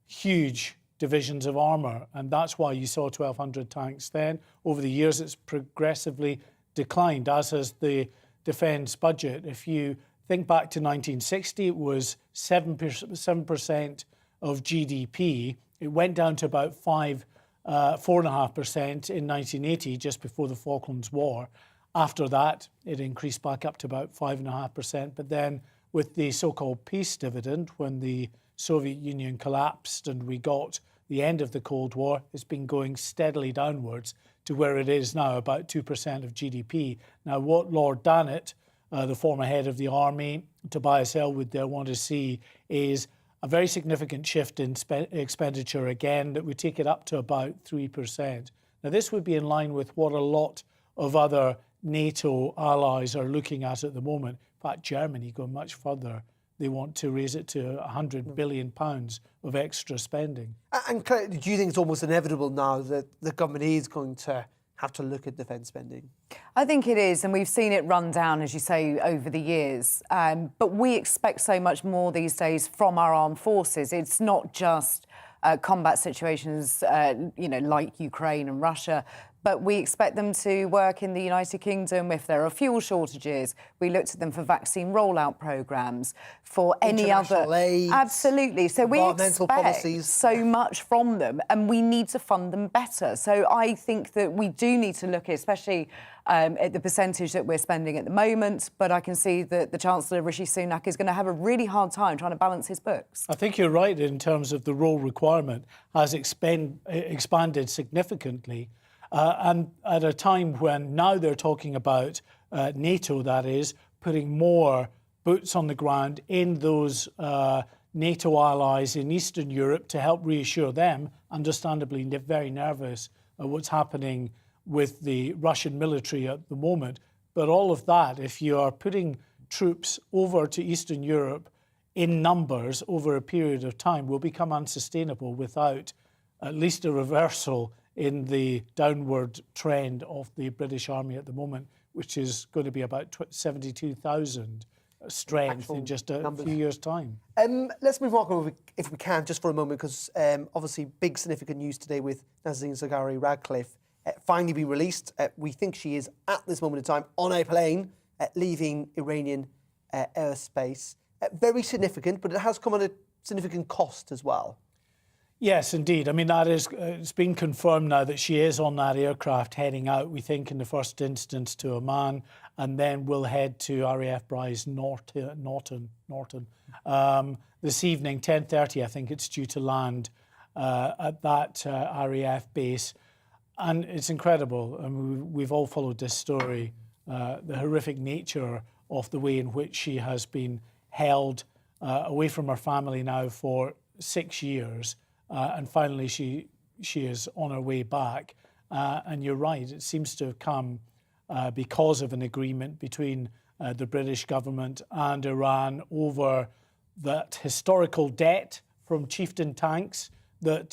huge divisions of armour. And that's why you saw 1,200 tanks then. Over the years, it's progressively declined, as has the defence budget. If you think back to 1960, it was 7% of GDP. It went down to about 4.5% in 1980, just before the Falklands War. After that, it increased back up to about 5.5%. But then with the so-called peace dividend, when the Soviet Union collapsed and we got the end of the Cold War, it's been going steadily downwards to where it is now, about 2% of GDP. Now, what Lord Dannatt, the former head of the army, Tobias Ellwood there want to see is a very significant shift in expenditure again that would take it up to about 3%. Now, this would be in line with what a lot of other NATO allies are looking at the moment. In fact, Germany going much further. They want to raise it to £100 billion of extra spending. And Claire, do you think it's almost inevitable now that the government is going to have to look at defence spending? I think it is, and we've seen it run down, as you say, over the years. But we expect so much more these days from our armed forces. It's not just combat situations, like Ukraine and Russia, but we expect them to work in the United Kingdom if there are fuel shortages. We looked at them for vaccine rollout programmes, for any other... aid, absolutely. So we expect policies. so much from them, and we need to fund them better. So I think that we do need to look, especially at the percentage that we're spending at the moment, but I can see that the Chancellor, Rishi Sunak, is going to have a really hard time trying to balance his books. I think you're right in terms of the role requirement has expanded significantly. And at a time when now they're talking about NATO, that is, putting more boots on the ground in those NATO allies in Eastern Europe to help reassure them, understandably very nervous at what's happening with the Russian military at the moment. But all of that, if you are putting troops over to Eastern Europe in numbers over a period of time, will become unsustainable without at least a reversal in the downward trend of the British Army at the moment, which is going to be about 72,000 strength in just a few years' time. Let's move on, if we can, just for a moment, because obviously big significant news today with Nazanin Zaghari-Ratcliffe finally being released. We think she is, at this moment in time, on a plane, leaving Iranian airspace. Very significant, but it has come at a significant cost as well. Yes, indeed. I mean, it's been confirmed now that she is on that aircraft heading out, we think, in the first instance to Oman, and then will head to RAF Bryce Norton. This evening, 10:30, I think it's due to land at that RAF base. And it's incredible. I mean, we've all followed this story, the horrific nature of the way in which she has been held away from her family now for 6 years. And finally, she is on her way back. And you're right, it seems to have come because of an agreement between the British government and Iran over that historical debt from Chieftain tanks that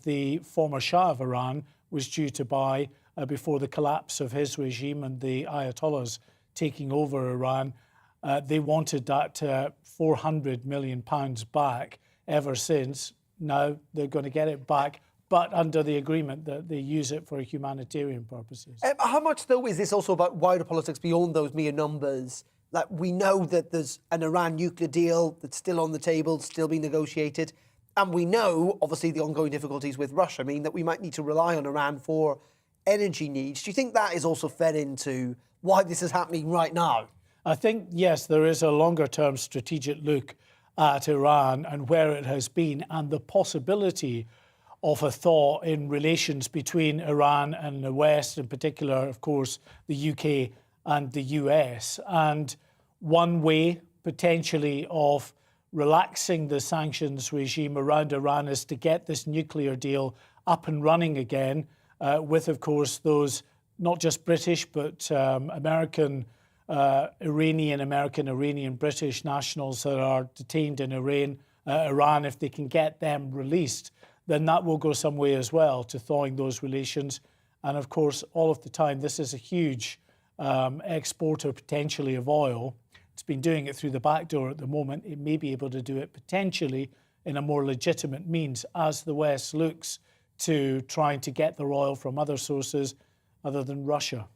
the former Shah of Iran was due to buy before the collapse of his regime and the Ayatollahs taking over Iran. They wanted that £400 million back ever since. Now they're going to get it back, but under the agreement that they use it for humanitarian purposes. How much, though, is this also about wider politics beyond those mere numbers? Like, we know that there's an Iran nuclear deal that's still on the table, still being negotiated. And we know, obviously, the ongoing difficulties with Russia mean that we might need to rely on Iran for energy needs. Do you think that is also fed into why this is happening right now? I think, yes, there is a longer-term strategic look at Iran and where it has been, and the possibility of a thaw in relations between Iran and the West, in particular, of course, the UK and the US. And one way, potentially, of relaxing the sanctions regime around Iran is to get this nuclear deal up and running again, with, of course, those not just British, but American, Iranian, British nationals that are detained in Iran. If they can get them released, then that will go some way as well to thawing those relations. And of course, all of the time, this is a huge exporter potentially of oil. It's been doing it through the back door at the moment. It may be able to do it potentially in a more legitimate means as the West looks to trying to get their oil from other sources other than Russia.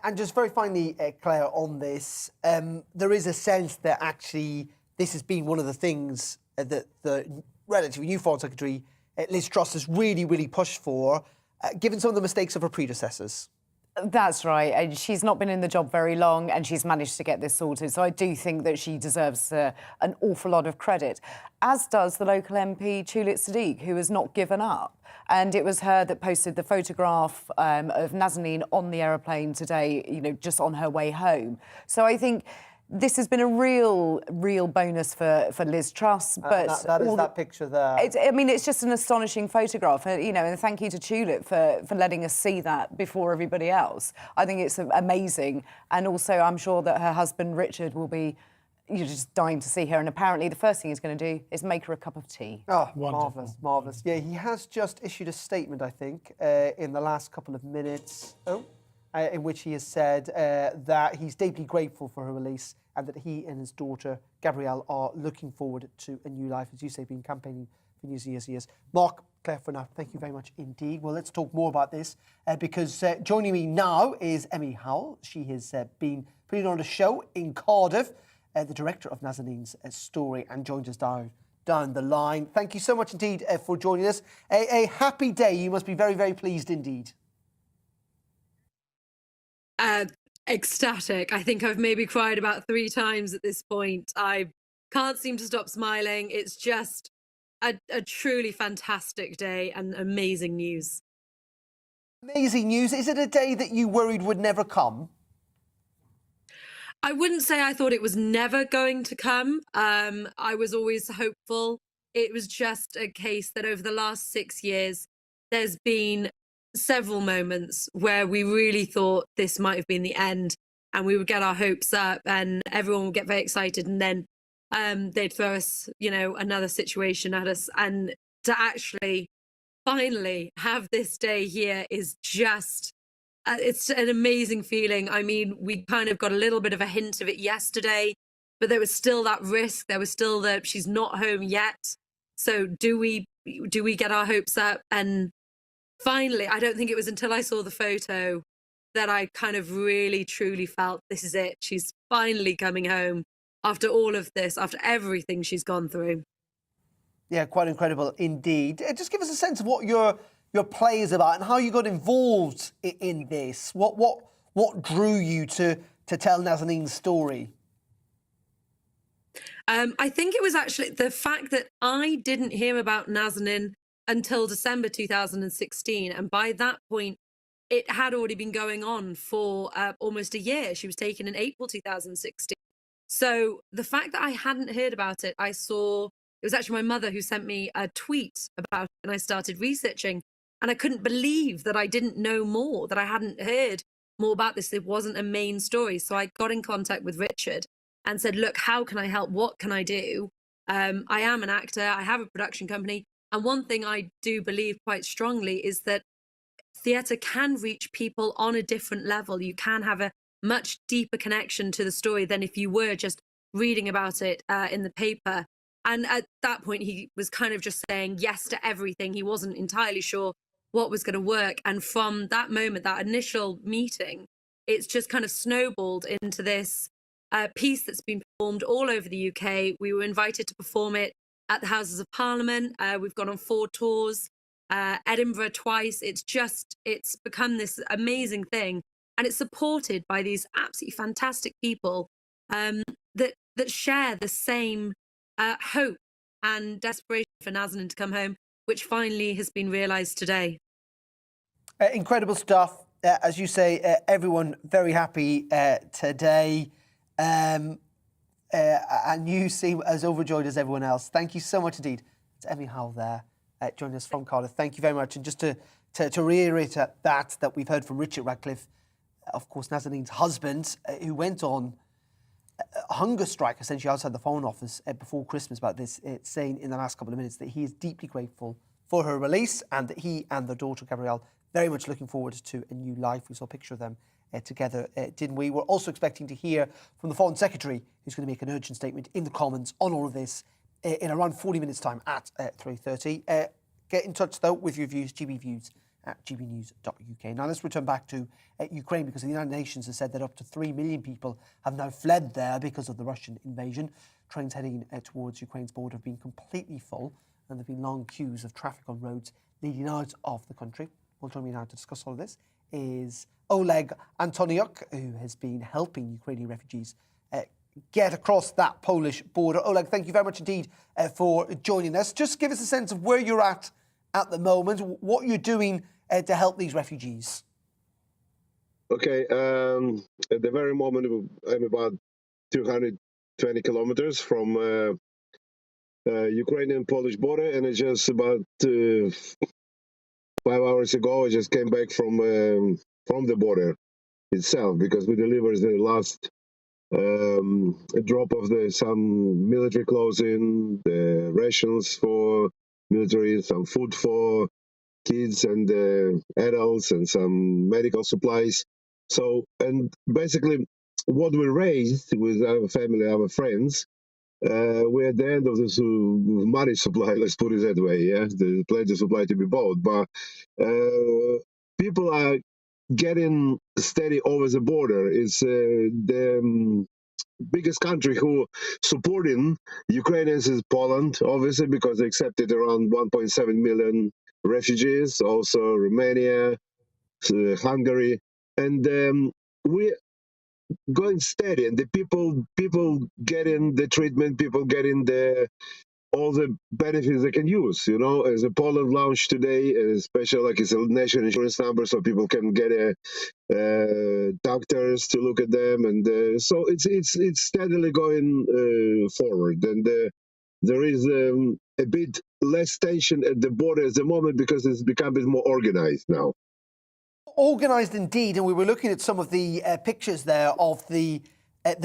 And just very finally, Claire, on this, there is a sense that actually this has been one of the things that the relatively new Foreign Secretary, Liz Truss, has really, really pushed for, given some of the mistakes of her predecessors. That's right. And she's not been in the job very long and she's managed to get this sorted. So I do think that she deserves an awful lot of credit, as does the local MP, Khalid Sadiq, who has not given up. And it was her that posted the photograph of Nazanin on the aeroplane today, you know, just on her way home. So I think this has been a real bonus for Liz Truss. But that is that picture there. I mean, it's just an astonishing photograph, you know, and thank you to Tulip for letting us see that before everybody else. I think it's amazing. And also, I'm sure that her husband, Richard, will be just dying to see her. And apparently the first thing he's going to do is make her a cup of tea. Oh, marvellous, marvellous. Yeah, he has just issued a statement, I think, in the last couple of minutes, in which he has said that he's deeply grateful for her release and that he and his daughter, Gabrielle, are looking forward to a new life, as you say, been campaigning for years. Mark, Claire, for now, thank you very much indeed. Well, let's talk more about this because joining me now is Emmy Howell. She has been putting on a show in Cardiff, the director of Nazanin's story, and joins us down the line. Thank you so much indeed for joining us. A happy day. You must be very, very pleased indeed. Ecstatic. I think I've maybe cried about 3 times at this point. I can't seem to stop smiling. It's just a truly fantastic day and amazing news. Amazing news. Is it a day that you worried would never come? I wouldn't say I thought it was never going to come. I was always hopeful. It was just a case that over the last 6 years, there's been several moments where we really thought this might have been the end, and we would get our hopes up and everyone would get very excited, and then they'd throw us, you know, another situation at us. And to actually finally have this day here is just it's an amazing feeling. I mean, we kind of got a little bit of a hint of it yesterday, but there was still that risk. There was still the she's not home yet. So do we get our hopes up? And finally, I don't think it was until I saw the photo that I kind of really, truly felt this is it. She's finally coming home after all of this, after everything she's gone through. Yeah, quite incredible indeed. Just give us a sense of what your play is about and how you got involved in this. What drew you to tell Nazanin's story? I think it was actually the fact that I didn't hear about Nazanin until December 2016. And by that point, it had already been going on for almost a year. She was taken in April 2016. So the fact that I hadn't heard about it, it was actually my mother who sent me a tweet about it, and I started researching. And I couldn't believe that I didn't know more, that I hadn't heard more about this. It wasn't a main story. So I got in contact with Richard and said, look, how can I help? What can I do? I am an actor, I have a production company, and one thing I do believe quite strongly is that theatre can reach people on a different level. You can have a much deeper connection to the story than if you were just reading about it in the paper. And at that point, he was kind of just saying yes to everything. He wasn't entirely sure what was going to work. And from that moment, that initial meeting, it's just kind of snowballed into this piece that's been performed all over the UK. We were invited to perform it at the Houses of Parliament. We've gone on 4 tours. Edinburgh twice. It's become this amazing thing, and it's supported by these absolutely fantastic people that share the same hope and desperation for Nazanin to come home, which finally has been realised today. Incredible stuff. As you say, everyone very happy today. And you seem as overjoyed as everyone else. Thank you so much indeed to Emmy Howell there, joining us from Cardiff. Thank you very much. And just to reiterate that we've heard from Richard Radcliffe, of course, Nazanin's husband, who went on a hunger strike, essentially outside the Foreign Office before Christmas about this, saying in the last couple of minutes that he is deeply grateful for her release and that he and their daughter, Gabrielle, very much looking forward to a new life. We saw a picture of them together, didn't we? We're also expecting to hear from the Foreign Secretary, who's going to make an urgent statement in the Commons on all of this in around 40 minutes' time at 3:30. Get in touch, though, with your views, gbviews at gbnews.uk. Now, let's return back to Ukraine, because the United Nations has said that up to 3 million people have now fled there because of the Russian invasion. Trains heading towards Ukraine's border have been completely full, and there have been long queues of traffic on roads leading out of the country. Well, joining me now to discuss all of this is Oleg Antoniuk, who has been helping Ukrainian refugees get across that Polish border. Oleg, thank you very much indeed for joining us. Just give us a sense of where you're at the moment, what you're doing to help these refugees. Okay, at the very moment, I'm about 220 kilometers from Ukrainian-Polish border, and it's just about 5 hours ago, I just came back from the border itself, because we delivered the last drop of some military clothing, the rations for military, some food for kids and adults, and some medical supplies. So, and basically what we raised with our family, our friends, we're at the end of this money supply, let's put it that way. Yeah, there's plenty of supply to be bought, but people are getting steady over the border. It's the biggest country who supporting Ukrainians is Poland, obviously, because they accepted around 1.7 million refugees. Also Romania, Hungary, and we going steady, and the people getting the treatment, people getting all the benefits they can use. You know, as a Poland launched today, especially like it's a national insurance number, so people can get doctors to look at them, and so it's steadily going forward, and there is a bit less tension at the border at the moment because it's become a bit more organized now. Organised indeed, and we were looking at some of the pictures there of the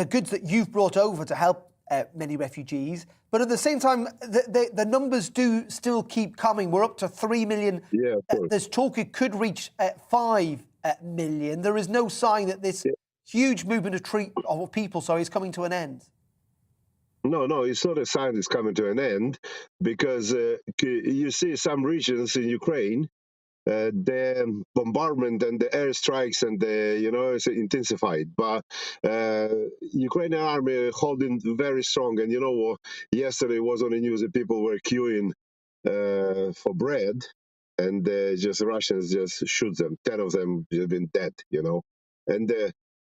goods that you've brought over to help many refugees. But at the same time, the numbers do still keep coming. We're up to 3 million. Yeah, of course. There's talk it could reach 5 million. There is no sign that this huge movement of people is coming to an end. No, it's not a sign it's coming to an end, because you see some regions in Ukraine, the bombardment and the airstrikes and it's intensified, but Ukrainian army holding very strong. And yesterday was on the news that people were queuing for bread, and just Russians just shoot them. 10 of them have been dead. And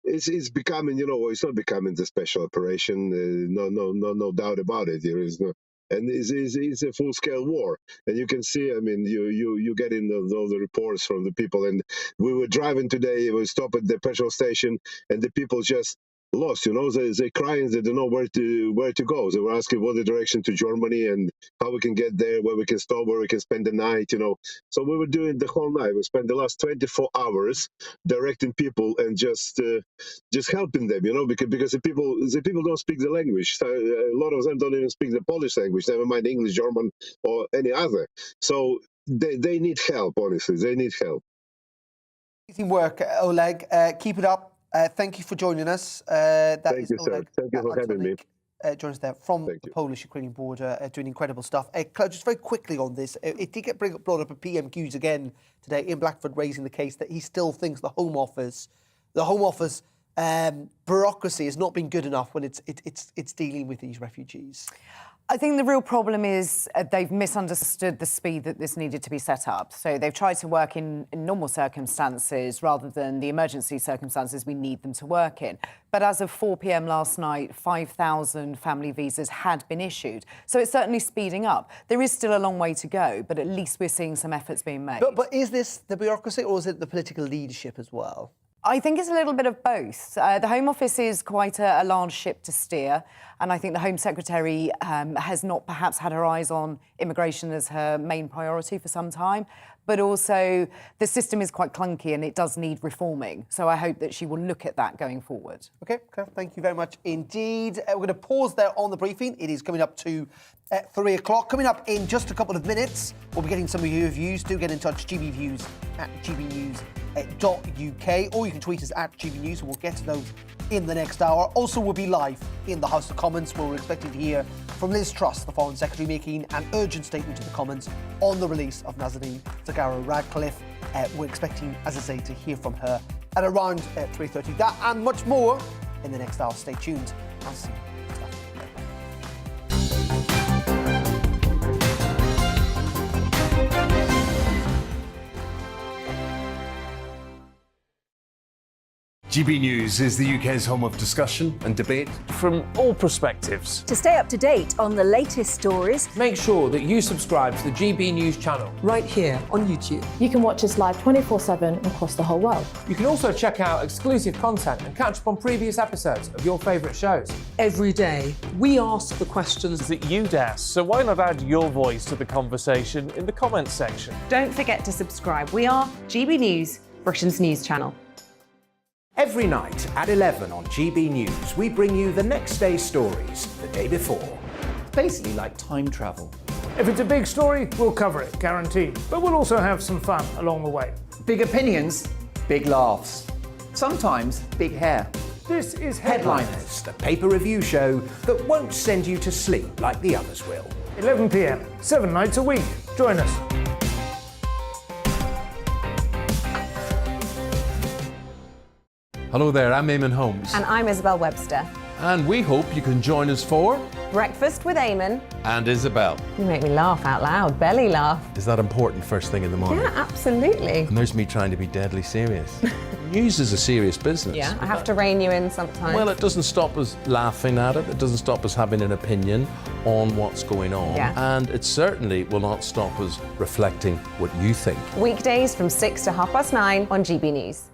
it's becoming, it's not becoming the special operation. No doubt about it. There is no. And it's a full-scale war, and you can see. I mean, you get in all the reports from the people. And we were driving today. We stopped at the petrol station, and the people just lost. They crying, they don't know where to go. They were asking what the direction to Germany and how we can get there, where we can stop, where we can spend the night. So we were doing the whole night. We spent the last 24 hours directing people and just helping them. Because the people don't speak the language. So a lot of them don't even speak the Polish language, never mind English, German, or any other. So they need help. Honestly, they need help. Amazing work, Oleg. Keep it up. Thank you for joining us. Thank you, sir. Thank you for having me. Join us there from the Polish-Ukrainian border, doing incredible stuff. Just very quickly on this, it did get brought up at PMQs again today. Ian Blackford raising the case that he still thinks the Home Office bureaucracy has not been good enough when it's dealing with these refugees. I think the real problem is they've misunderstood the speed that this needed to be set up. So they've tried to work in normal circumstances rather than the emergency circumstances we need them to work in. But as of 4 p.m. last night, 5,000 family visas had been issued. So it's certainly speeding up. There is still a long way to go, but at least we're seeing some efforts being made. But is this the bureaucracy or is it the political leadership as well? I think it's a little bit of both. The Home Office is quite a large ship to steer, and I think the Home Secretary has not perhaps had her eyes on immigration as her main priority for some time, but also the system is quite clunky and it does need reforming. So I hope that she will look at that going forward. OK, thank you very much indeed. We're going to pause there on the briefing. It is coming up to 3 o'clock. Coming up in just a couple of minutes, we'll be getting some of your views. Do get in touch, GBViews at gbnews.uk, or you can tweet us at GBNews, and we'll get to those in the next hour. Also, we'll be live in the House of Commons, where we're expecting to hear from Liz Truss, the Foreign Secretary, making an urgent statement to the Commons on the release of Nazanin Zaghari-Ratcliffe. We're expecting, as I say, to hear from her at around 3:30. That and much more in the next hour. Stay tuned. I'll see you. GB News is the UK's home of discussion and debate from all perspectives. To stay up to date on the latest stories, make sure that you subscribe to the GB News channel right here on YouTube. You can watch us live 24/7 across the whole world. You can also check out exclusive content and catch up on previous episodes of your favourite shows. Every day, we ask the questions that you'd ask, so why not add your voice to the conversation in the comments section? Don't forget to subscribe. We are GB News, Britain's news channel. Every night at 11 on GB News, we bring you the next day's stories the day before. It's basically like time travel. If it's a big story, we'll cover it, guaranteed. But we'll also have some fun along the way. Big opinions, big laughs. Sometimes big hair. This is Headliners, the paper review show that won't send you to sleep like the others will. 11 p.m, 7 nights a week. Join us. Hello there, I'm Eamon Holmes. And I'm Isabel Webster. And we hope you can join us for Breakfast with Eamon and Isabel. You make me laugh out loud, belly laugh. Is that important first thing in the morning? Yeah, absolutely. And there's me trying to be deadly serious. News is a serious business. Yeah, I have to rein you in sometimes. Well, it doesn't stop us laughing at it. It doesn't stop us having an opinion on what's going on. Yeah. And it certainly will not stop us reflecting what you think. Weekdays from 6 to 9:30 on GB News.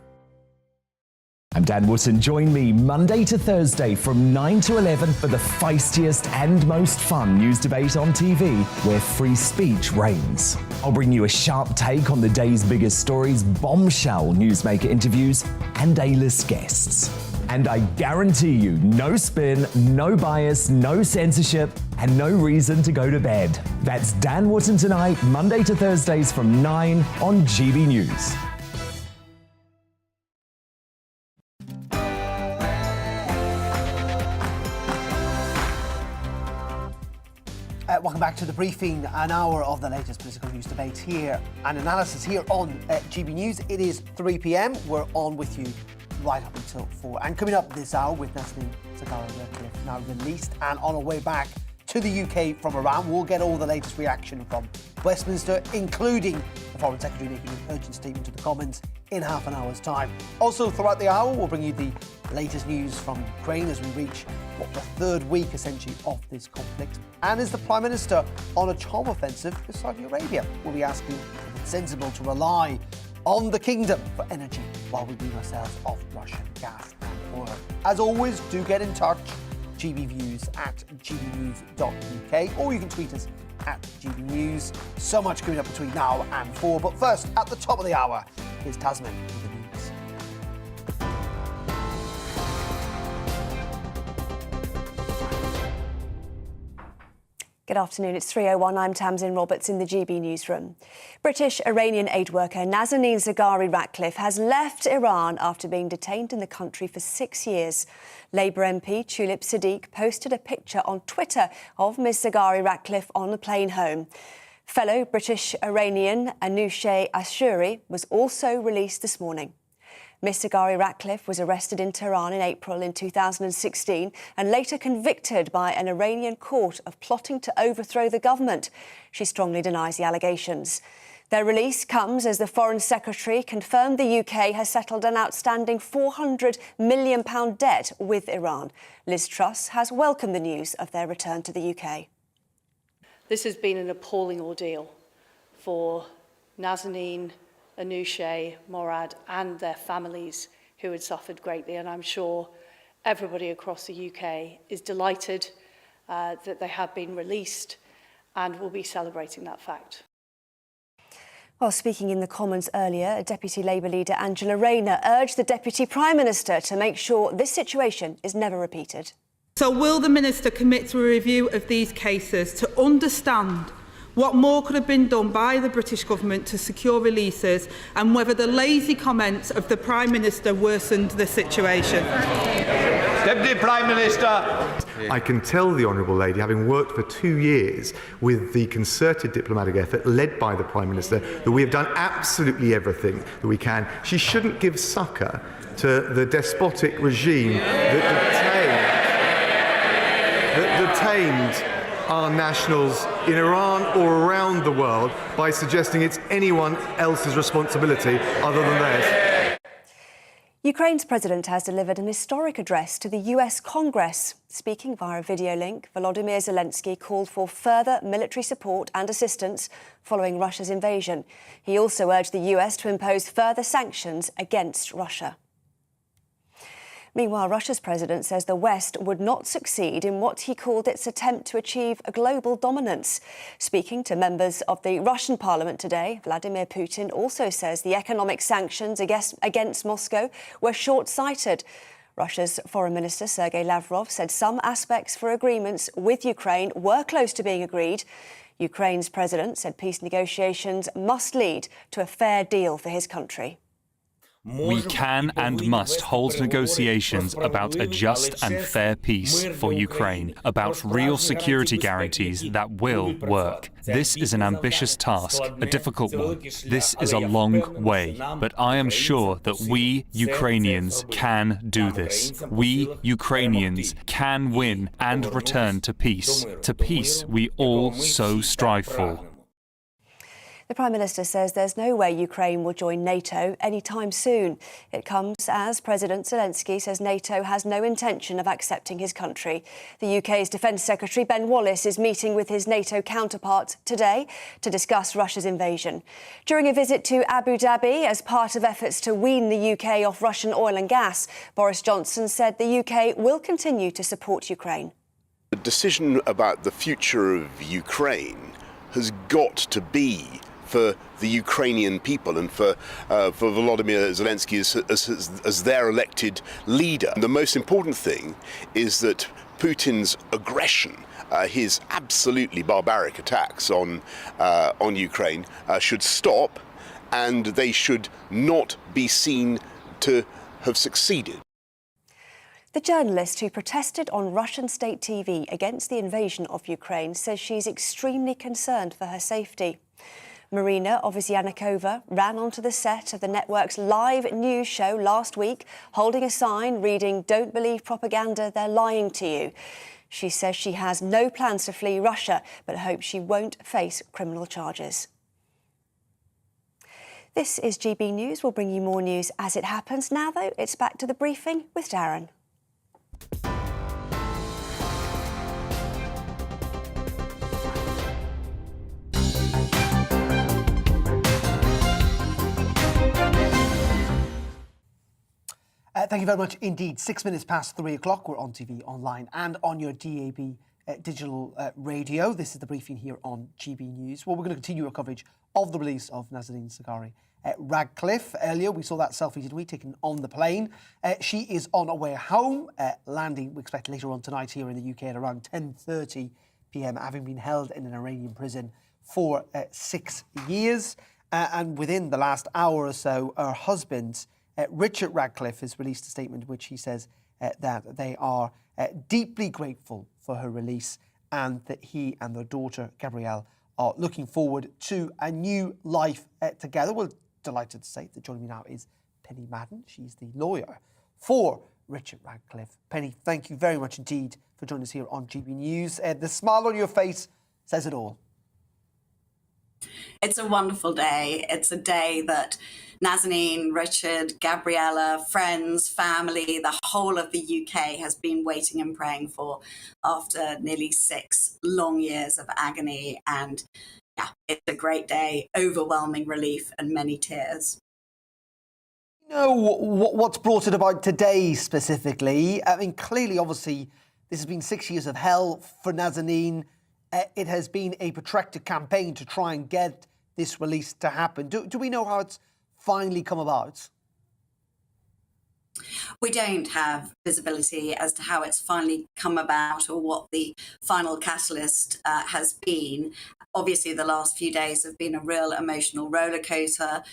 I'm Dan Wootton. Join me Monday to Thursday from 9 to 11 for the feistiest and most fun news debate on TV, where free speech reigns. I'll bring you a sharp take on the day's biggest stories, bombshell newsmaker interviews, and A-list guests. And I guarantee you, no spin, no bias, no censorship, and no reason to go to bed. That's Dan Wootton Tonight, Monday to Thursdays from 9 on GB News. Welcome back to the briefing, an hour of the latest political news debate here and analysis here on GB News. It is 3 p.m. We're on with you right up until 4. And coming up this hour with Nazanin Zaghari-Ratcliffe now released and on our way back to the UK from Iran, we'll get all the latest reaction from Westminster, including the Foreign Secretary making an urgent statement to the Commons in half an hour's time. Also, throughout the hour, we'll bring you the latest news from Ukraine as we reach the third week, essentially, of this conflict. And is the Prime Minister on a charm offensive with Saudi Arabia? We'll be asking if it's sensible to rely on the kingdom for energy while we wean ourselves off Russian gas and oil. As always, do get in touch. gbviews@gbnews.uk, or you can tweet us at GBNews. So much coming up between now and 4. But first, at the top of the hour, here's Tasman with the news. Good afternoon, it's 3:01. I'm Tamsin Roberts in the GB newsroom. British Iranian aid worker Nazanin Zaghari-Ratcliffe has left Iran after being detained in the country for 6 years. Labour MP Tulip Siddiq posted a picture on Twitter of Ms Zaghari-Ratcliffe on the plane home. Fellow British Iranian Anousheh Ashuri was also released this morning. Ms Zaghari-Ratcliffe was arrested in Tehran in April in 2016 and later convicted by an Iranian court of plotting to overthrow the government. She strongly denies the allegations. Their release comes as the Foreign Secretary confirmed the UK has settled an outstanding £400 million debt with Iran. Liz Truss has welcomed the news of their return to the UK. This has been an appalling ordeal for Nazanin, Anousheh, Morad and their families who had suffered greatly, and I'm sure everybody across the UK is delighted that they have been released and will be celebrating that fact. While speaking in the Commons earlier, Deputy Labour leader Angela Rayner urged the Deputy Prime Minister to make sure this situation is never repeated. So will the Minister commit to a review of these cases to understand what more could have been done by the British Government to secure releases and whether the lazy comments of the Prime Minister worsened the situation? Deputy Prime Minister. I can tell the Honourable Lady, having worked for 2 years with the concerted diplomatic effort led by the Prime Minister, that we have done absolutely everything that we can. She shouldn't give succour to the despotic regime that detained our nationals in Iran or around the world by suggesting it's anyone else's responsibility other than theirs. Ukraine's president has delivered an historic address to the US Congress. Speaking via a video link, Volodymyr Zelensky called for further military support and assistance following Russia's invasion. He also urged the US to impose further sanctions against Russia. Meanwhile, Russia's president says the West would not succeed in what he called its attempt to achieve a global dominance. Speaking to members of the Russian parliament today, Vladimir Putin also says the economic sanctions against Moscow were short-sighted. Russia's Foreign Minister Sergei Lavrov said some aspects for agreements with Ukraine were close to being agreed. Ukraine's president said peace negotiations must lead to a fair deal for his country. We can and must hold negotiations about a just and fair peace for Ukraine, about real security guarantees that will work. This is an ambitious task, a difficult one. This is a long way, but I am sure that we Ukrainians can do this. We Ukrainians can win and return to peace we all so strive for. The Prime Minister says there's no way Ukraine will join NATO anytime soon. It comes as President Zelensky says NATO has no intention of accepting his country. The UK's Defence Secretary Ben Wallace is meeting with his NATO counterpart today to discuss Russia's invasion. During a visit to Abu Dhabi as part of efforts to wean the UK off Russian oil and gas, Boris Johnson said the UK will continue to support Ukraine. The decision about the future of Ukraine has got to be for the Ukrainian people and for Volodymyr Zelensky as their elected leader. And the most important thing is that Putin's aggression, his absolutely barbaric attacks on Ukraine, should stop, and they should not be seen to have succeeded. The journalist who protested on Russian state TV against the invasion of Ukraine says she's extremely concerned for her safety. Marina Ovsyannikova ran onto the set of the network's live news show last week, holding a sign reading, "Don't believe propaganda, they're lying to you." She says she has no plans to flee Russia, but hopes she won't face criminal charges. This is GB News. We'll bring you more news as it happens. Now, though, it's back to the briefing with Darren. Thank you very much indeed. 6 minutes past 3 o'clock. We're on TV, online and on your DAB digital radio. This is the briefing here on GB News. Well, we're going to continue our coverage of the release of Nazanin Zaghari Ratcliffe. Earlier, we saw that selfie, didn't we, taken on the plane. She is on her way home, landing, we expect later on tonight here in the UK at around 10:30 p.m, having been held in an Iranian prison for 6 years. And within the last hour or so, her husband, Richard Ratcliffe, has released a statement in which he says that they are deeply grateful for her release and that he and their daughter, Gabrielle, are looking forward to a new life together. We're delighted to say that joining me now is Penny Madden. She's the lawyer for Richard Ratcliffe. Penny, thank you very much indeed for joining us here on GB News. The smile on your face says it all. It's a wonderful day. It's a day that Nazanin, Richard, Gabriella, friends, family, the whole of the UK has been waiting and praying for after nearly 6 long years of agony. And yeah, it's a great day, overwhelming relief and many tears. You know what's brought it about today specifically? I mean, clearly, obviously, this has been 6 years of hell for Nazanin. It has been a protracted campaign to try and get this release to happen. Do we know how it's finally come about? We don't have visibility as to how it's finally come about or what the final catalyst has been. Obviously, the last few days have been a real emotional roller coaster.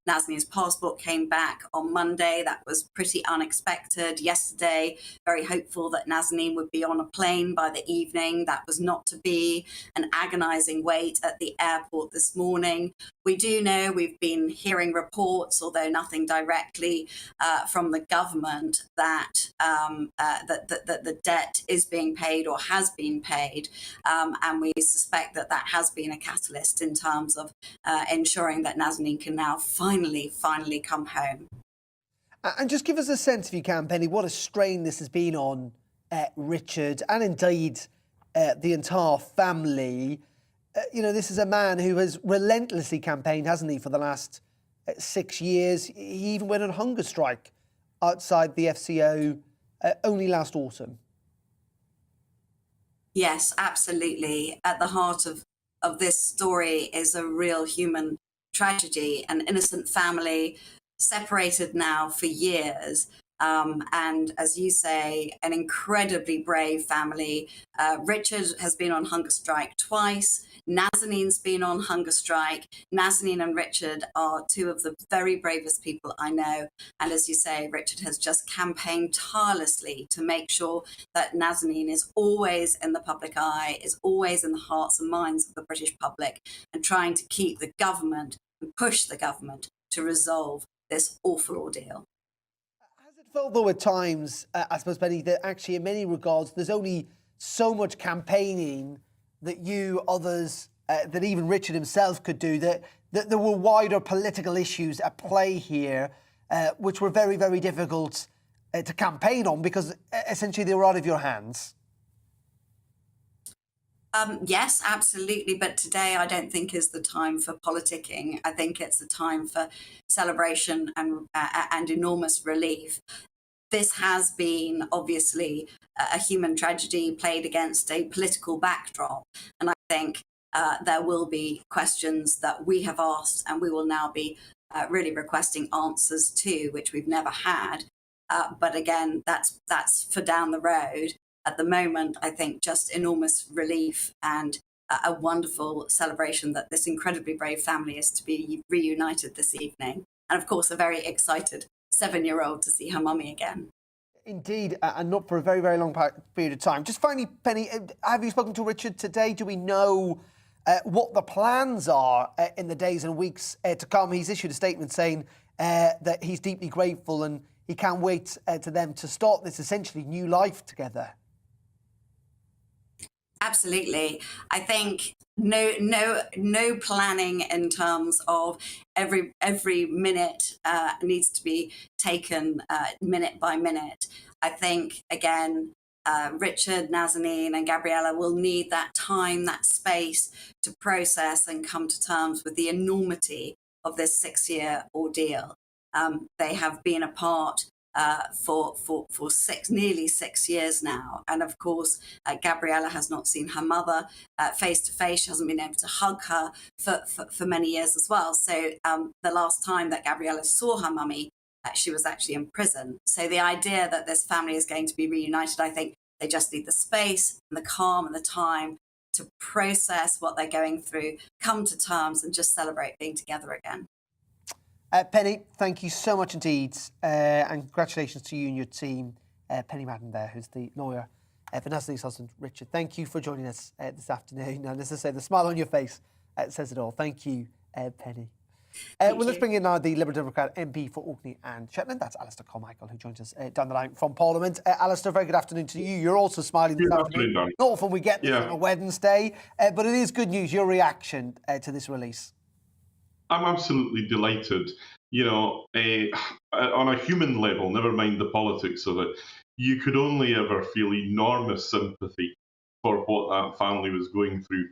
Nazanin's passport came back on Monday. That was pretty unexpected. Yesterday, very hopeful that Nazanin would be on a plane by the evening. That was not to be. An agonizing wait at the airport this morning. We do know, we've been hearing reports, although nothing directly from the government, that the debt is being paid or has been paid, and we suspect that that has been a catalyst in terms of ensuring that Nazanin can now finally come home. And just give us a sense, if you can, Penny, what a strain this has been on Richard and indeed the entire family. You know, this is a man who has relentlessly campaigned, hasn't he, for the last 6 years. He even went on hunger strike outside the FCO only last autumn. Yes, absolutely. At the heart of this story is a real human tragedy, an innocent family separated now for years. And as you say, an incredibly brave family. Richard has been on hunger strike twice. Nazanin's been on hunger strike. Nazanin and Richard are two of the very bravest people I know. And as you say, Richard has just campaigned tirelessly to make sure that Nazanin is always in the public eye, is always in the hearts and minds of the British public, and trying to keep the government and push the government to resolve this awful ordeal. Felt though at times, I suppose, Penny, that actually in many regards there's only so much campaigning that you, others, that even Richard himself could do, that there were wider political issues at play here, which were very, very difficult to campaign on because essentially they were out of your hands. Yes, absolutely. But today I don't think is the time for politicking. I think it's a time for celebration and enormous relief. This has been obviously a human tragedy played against a political backdrop. And I think there will be questions that we have asked and we will now be really requesting answers to, which we've never had. But again, that's for down the road. At the moment, I think just enormous relief and a wonderful celebration that this incredibly brave family is to be reunited this evening. And of course, a very excited 7-year-old to see her mummy again. Indeed, and not for a very, very long period of time. Just finally, Penny, have you spoken to Richard today? Do we know what the plans are in the days and weeks to come? He's issued a statement saying that he's deeply grateful and he can't wait to them to start this essentially new life together. Absolutely. I think no planning in terms of every minute needs to be taken minute by minute. I think, again, Richard, Nazanin and Gabriella will need that time, that space to process and come to terms with the enormity of this 6-year ordeal. They have been apart for nearly 6 years now. And of course, Gabriella has not seen her mother face to face. She hasn't been able to hug her for many years as well. So the last time that Gabriella saw her mummy, she was actually in prison. So the idea that this family is going to be reunited, I think they just need the space and the calm and the time to process what they're going through, come to terms and just celebrate being together again. Penny, thank you so much indeed, and congratulations to you and your team. Penny Madden there, who's the lawyer for Nazanin's husband, Richard. Thank you for joining us this afternoon. And as I say, the smile on your face says it all. Thank you, Penny. Let's bring in now the Liberal Democrat MP for Orkney and Shetland. That's Alistair Carmichael, who joins us down the line from Parliament. Alistair, very good afternoon to you. You're also smiling this afternoon. Not often we get this on a Wednesday, but it is good news, your reaction to this release. I'm absolutely delighted. You know, on a human level, never mind the politics of it, you could only ever feel enormous sympathy for what that family was going through.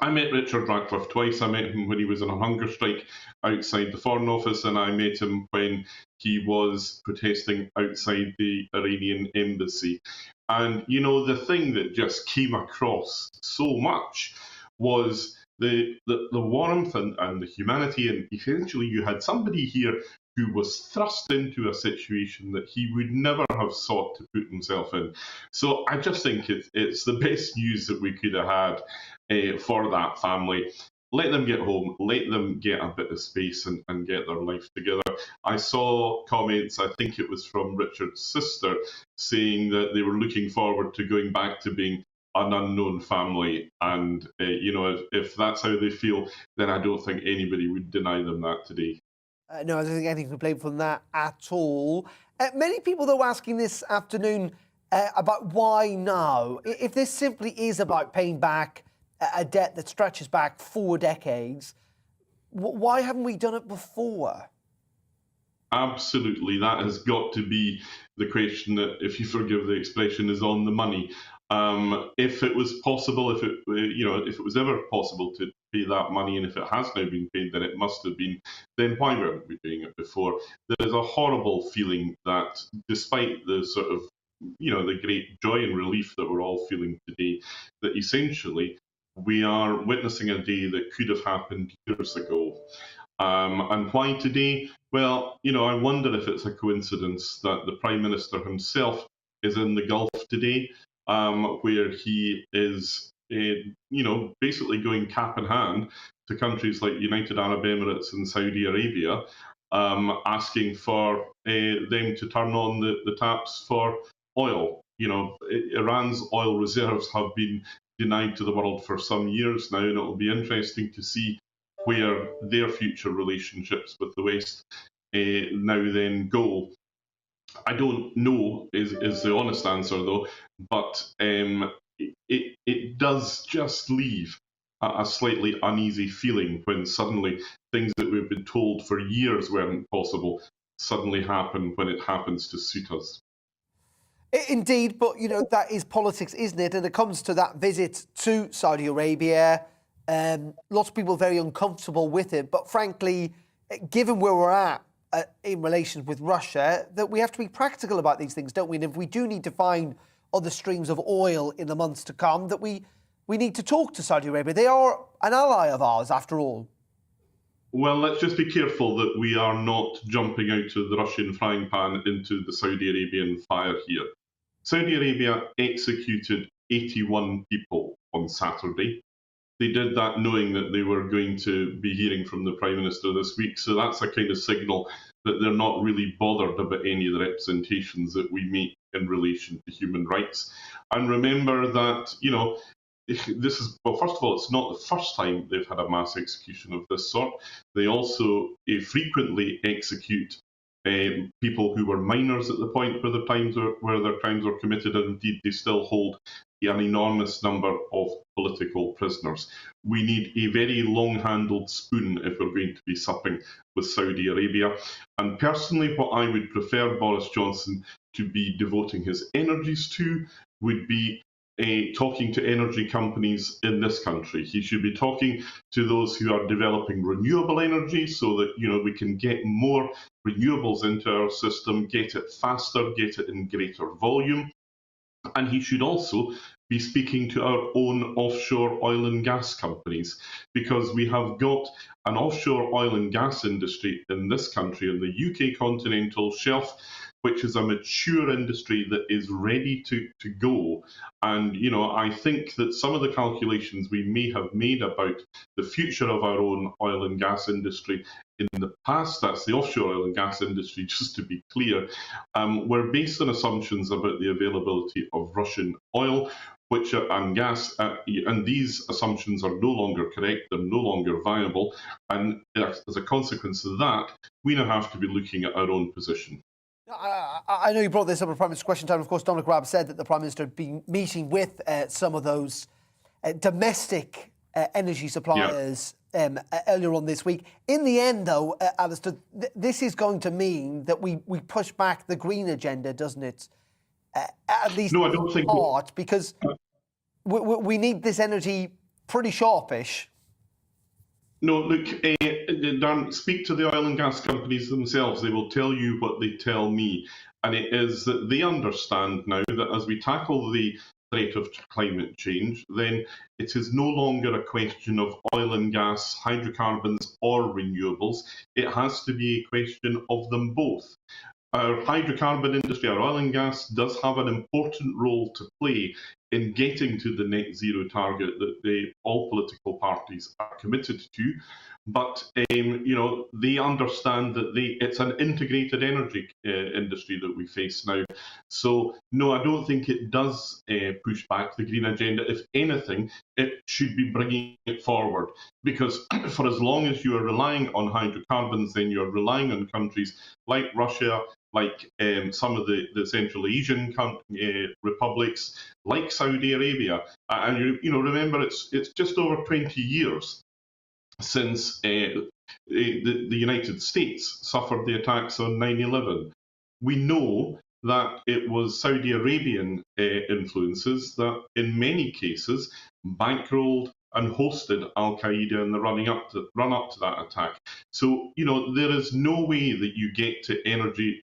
I met Richard Ratcliffe twice. I met him when he was on a hunger strike outside the Foreign Office, and I met him when he was protesting outside the Iranian embassy. And, you know, the thing that just came across so much was the warmth and the humanity, and essentially you had somebody here who was thrust into a situation that he would never have sought to put himself in. So I just think it's the best news that we could have had for that family. Let them get home, let them get a bit of space and get their life together. I saw comments, I think it was from Richard's sister, saying that they were looking forward to going back to being an unknown family, and you know, if that's how they feel, then I don't think anybody would deny them that today. No, I don't think anything to blame from that at all. Many people, though, asking this afternoon about why now. If this simply is about paying back a debt that stretches back 4 decades, why haven't we done it before? Absolutely, that has got to be the question that, if you forgive the expression, is on the money. If it was possible, if it was ever possible to pay that money, and if it has now been paid, then it must have been, then why weren't we doing it before? There's a horrible feeling that, despite the sort of, you know, the great joy and relief that we're all feeling today, that essentially we are witnessing a day that could have happened years ago. And why today? Well, you know, I wonder if it's a coincidence that the Prime Minister himself is in the Gulf today, where he is, you know, basically going cap in hand to countries like United Arab Emirates and Saudi Arabia, asking for them to turn on the taps for oil. You know, Iran's oil reserves have been denied to the world for some years now, and it will be interesting to see where their future relationships with the West now then go. I don't know is the honest answer, though, but it does just leave a slightly uneasy feeling when suddenly things that we've been told for years weren't possible suddenly happen when it happens to suit us. Indeed, but, you know, that is politics, isn't it? And it comes to that visit to Saudi Arabia. Lots of people very uncomfortable with it. But frankly, given where we're at in relation with Russia, that we have to be practical about these things, don't we? And if we do need to find other streams of oil in the months to come, that we need to talk to Saudi Arabia. They are an ally of ours, after all. Well, let's just be careful that we are not jumping out of the Russian frying pan into the Saudi Arabian fire here. Saudi Arabia executed 81 people on Saturday. They did that knowing that they were going to be hearing from the Prime Minister this week, so that's a kind of signal that they're not really bothered about any of the representations that we make in relation to human rights. And remember that, you know, this is, well, first of all, it's not the first time they've had a mass execution of this sort. They also frequently execute people who were minors at the point where their crimes were committed, and indeed they still hold an enormous number of political prisoners. We need a very long-handled spoon if we're going to be supping with Saudi Arabia. And personally, what I would prefer Boris Johnson to be devoting his energies to would be talking to energy companies in this country. He should be talking to those who are developing renewable energy so that, we can get more renewables into our system, get it faster, get it in greater volume. And he should also be speaking to our own offshore oil and gas companies, because we have got an offshore oil and gas industry in this country, in the UK continental shelf, which is a mature industry that is ready to go. And, I think that some of the calculations we may have made about the future of our own oil and gas industry in the past, that's the offshore oil and gas industry, just to be clear, were based on assumptions about the availability of Russian oil and gas, and these assumptions are no longer correct, they're no longer viable, and as a consequence of that, we now have to be looking at our own position. I know you brought this up at Prime Minister's Question Time. Of course, Dominic Raab said that the Prime Minister had been meeting with some of those domestic energy suppliers earlier on this week. In the end, though, Alistair, this is going to mean that we push back the green agenda, doesn't it? At least no, I don't think part, because we need this energy pretty sharpish. No, look, Dan, speak to the oil and gas companies themselves. They will tell you what they tell me. And it is that they understand now that as we tackle the threat of climate change, then it is no longer a question of oil and gas, hydrocarbons or renewables. It has to be a question of them both. Our hydrocarbon industry, our oil and gas, does have an important role to play in getting to the net zero target that all political parties are committed to. But they understand that it's an integrated energy industry that we face now. So no, I don't think it does push back the green agenda. If anything, it should be bringing it forward, because for as long as you are relying on hydrocarbons, then you're relying on countries like Russia, like some of the Central Asian republics, like Saudi Arabia. And remember, it's just over 20 years since the United States suffered the attacks on 9/11. We know that it was Saudi Arabian influences that, in many cases, bankrolled and hosted Al-Qaeda in the run up to that attack. So, there is no way that you get to energy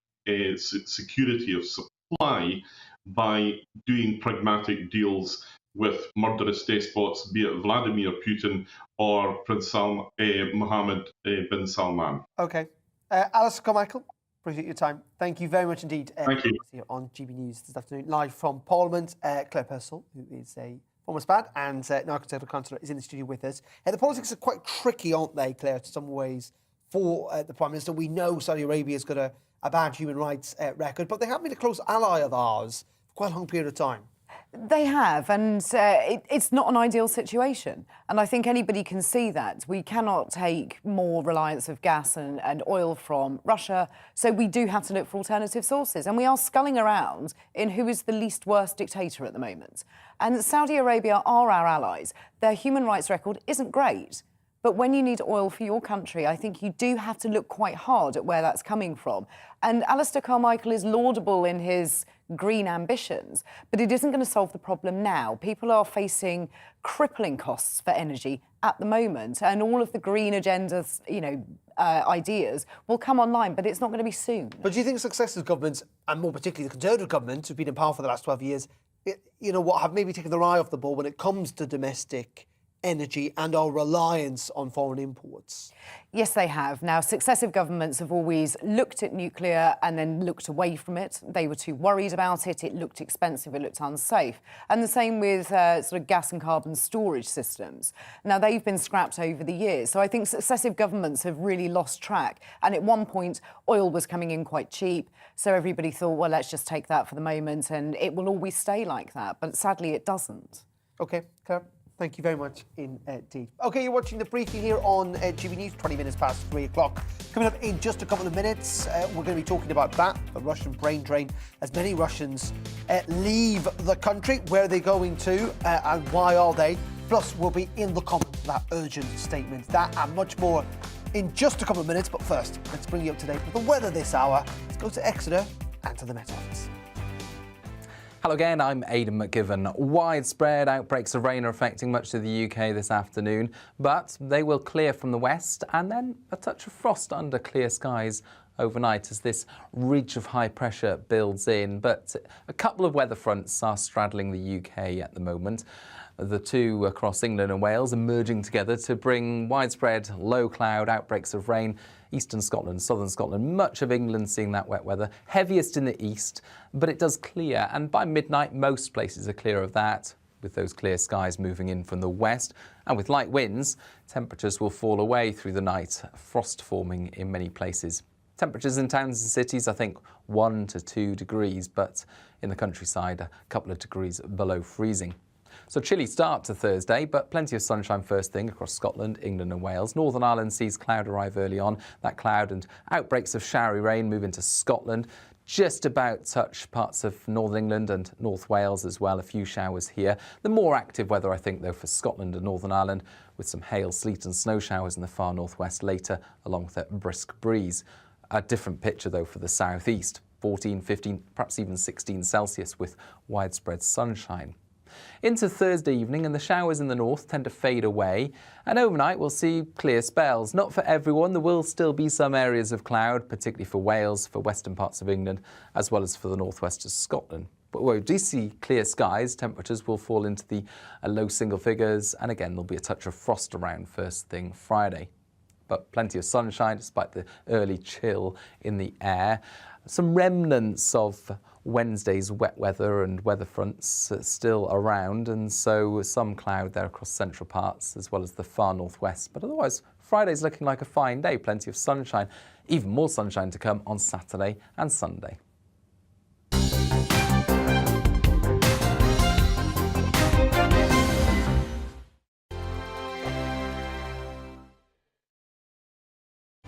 security of supply by doing pragmatic deals with murderous despots, be it Vladimir Putin or Prince Mohammed bin Salman. OK. Alistair Carmichael, appreciate your time. Thank you very much indeed. Thank you. Here on GB News this afternoon, live from Parliament. Claire Purcell, who is a former SPAD and now Conservative councillor, is in the studio with us. The politics are quite tricky, aren't they, Claire, in some ways, for the Prime Minister? We know Saudi Arabia's got a bad human rights record, but they have been a close ally of ours for quite a long period of time. They have, and it's not an ideal situation. And I think anybody can see that. We cannot take more reliance of gas and oil from Russia, so we do have to look for alternative sources. And we are sculling around in who is the least worst dictator at the moment. And Saudi Arabia are our allies. Their human rights record isn't great. But when you need oil for your country, I think you do have to look quite hard at where that's coming from. And Alistair Carmichael is laudable in his green ambitions, but it isn't going to solve the problem now. People are facing crippling costs for energy at the moment, and all of the green agendas, ideas will come online, but it's not going to be soon. But do you think successive governments, and more particularly the Conservative government, who've been in power for the last 12 years, have maybe taken their eye off the ball when it comes to domestic energy and our reliance on foreign imports? Yes, they have. Now, successive governments have always looked at nuclear and then looked away from it. They were too worried about it. It looked expensive. It looked unsafe. And the same with sort of gas and carbon storage systems. Now, they've been scrapped over the years. So I think successive governments have really lost track. And at one point, oil was coming in quite cheap. So everybody thought, well, let's just take that for the moment and it will always stay like that. But sadly, it doesn't. OK, Claire. Thank you very much indeed. OK, you're watching the briefing here on GB News, 20 minutes past 3 o'clock. Coming up in just a couple of minutes, we're going to be talking about that, the Russian brain drain, as many Russians leave the country. Where are they going to and why are they? Plus, we'll be in the comments, that urgent statement, that and much more in just a couple of minutes. But first, let's bring you up to date with the weather this hour. Let's go to Exeter and to the Met Office. Hello again, I'm Aidan McGivern. Widespread outbreaks of rain are affecting much of the UK this afternoon, but they will clear from the west and then a touch of frost under clear skies overnight as this ridge of high pressure builds in. But a couple of weather fronts are straddling the UK at the moment. The two across England and Wales are merging together to bring widespread low cloud outbreaks of rain. Eastern Scotland, southern Scotland, much of England seeing that wet weather. Heaviest in the east, but it does clear. And by midnight, most places are clear of that, with those clear skies moving in from the west. And with light winds, temperatures will fall away through the night, frost forming in many places. Temperatures in towns and cities, I think 1 to 2 degrees, but in the countryside, a couple of degrees below freezing. So chilly start to Thursday, but plenty of sunshine first thing across Scotland, England and Wales. Northern Ireland sees cloud arrive early on. That cloud and outbreaks of showery rain move into Scotland. Just about touch parts of Northern England and North Wales as well. A few showers here. The more active weather, I think, though, for Scotland and Northern Ireland, with some hail, sleet and snow showers in the far northwest later, along with a brisk breeze. A different picture, though, for the southeast. 14, 15, perhaps even 16 Celsius with widespread sunshine. Into Thursday evening, and the showers in the north tend to fade away, and overnight we'll see clear spells. Not for everyone, there will still be some areas of cloud, particularly for Wales, for western parts of England, as well as for the northwest of Scotland. But where we do see clear skies, temperatures will fall into the low single figures, and again there'll be a touch of frost around first thing Friday. But plenty of sunshine despite the early chill in the air. Some remnants of Wednesday's wet weather and weather fronts still around, and so some cloud there across central parts as well as the far northwest. But otherwise, Friday's looking like a fine day, plenty of sunshine, even more sunshine to come on Saturday and Sunday.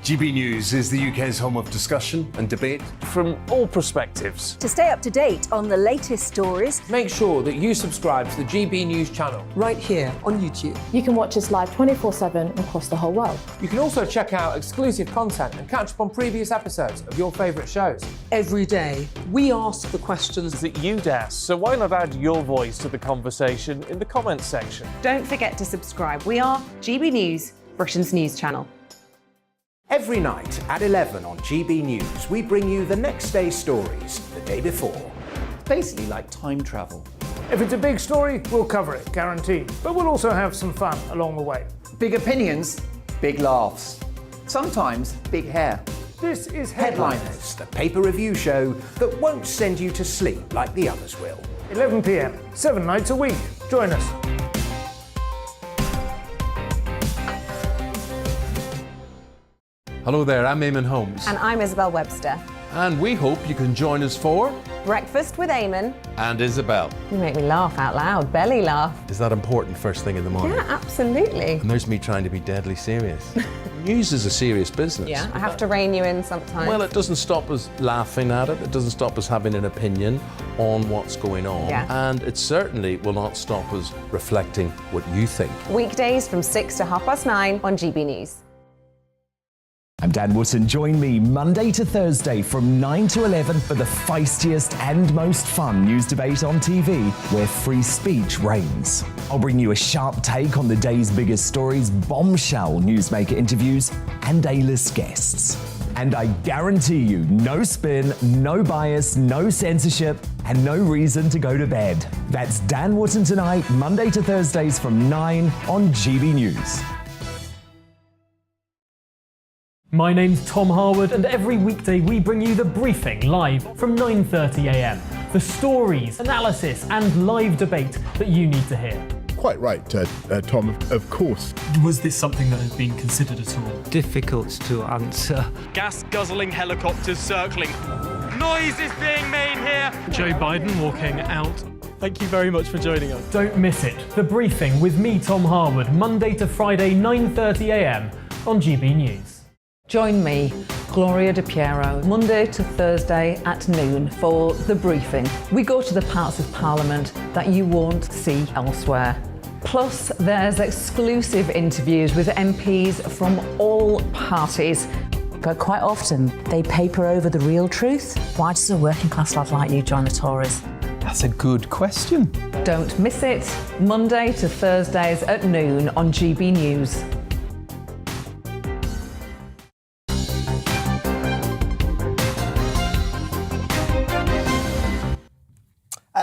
GB News is the UK's home of discussion and debate from all perspectives. To stay up to date on the latest stories, make sure that you subscribe to the GB News channel right here on YouTube. You can watch us live 24/7 across the whole world. You can also check out exclusive content and catch up on previous episodes of your favourite shows. Every day, we ask the questions that you'd ask, so why not add your voice to the conversation in the comments section? Don't forget to subscribe. We are GB News, Britain's news channel. Every night at 11 on GB News, we bring you the next day's stories the day before. It's basically like time travel. If it's a big story, we'll cover it, guaranteed. But we'll also have some fun along the way. Big opinions, big laughs. Sometimes big hair. This is Headliners, the paper review show that won't send you to sleep like the others will. 11 p.m, 7 nights a week. Join us. Hello there, I'm Eamon Holmes. And I'm Isabel Webster. And we hope you can join us for Breakfast with Eamon and Isabel. You make me laugh out loud, belly laugh. Is that important first thing in the morning? Yeah, absolutely. And there's me trying to be deadly serious. News is a serious business. Yeah, I have to rein you in sometimes. Well, it doesn't stop us laughing at it. It doesn't stop us having an opinion on what's going on. Yeah. And it certainly will not stop us reflecting what you think. Weekdays from 6 to 9:30 on GB News. I'm Dan Wootton. Join me Monday to Thursday from 9 to 11 for the feistiest and most fun news debate on TV, where free speech reigns. I'll bring you a sharp take on the day's biggest stories, bombshell newsmaker interviews, and A-list guests. And I guarantee you, no spin, no bias, no censorship, and no reason to go to bed. That's Dan Wootton Tonight, Monday to Thursdays from 9 on GB News. My name's Tom Harwood, and every weekday we bring you The Briefing live from 9:30 a.m. The stories, analysis and live debate that you need to hear. Quite right, Tom, of course. Was this something that had been considered at all? Difficult to answer. Gas-guzzling helicopters circling. Noise is being made here. Joe Biden walking out. Thank you very much for joining us. Don't miss it. The Briefing with me, Tom Harwood, Monday to Friday, 9:30 a.m. on GB News. Join me, Gloria De Piero, Monday to Thursday at noon for The Briefing. We go to the parts of Parliament that you won't see elsewhere. Plus, there's exclusive interviews with MPs from all parties. But quite often, they paper over the real truth. Why does a working class lad like you join the Tories? That's a good question. Don't miss it, Monday to Thursdays at noon on GB News.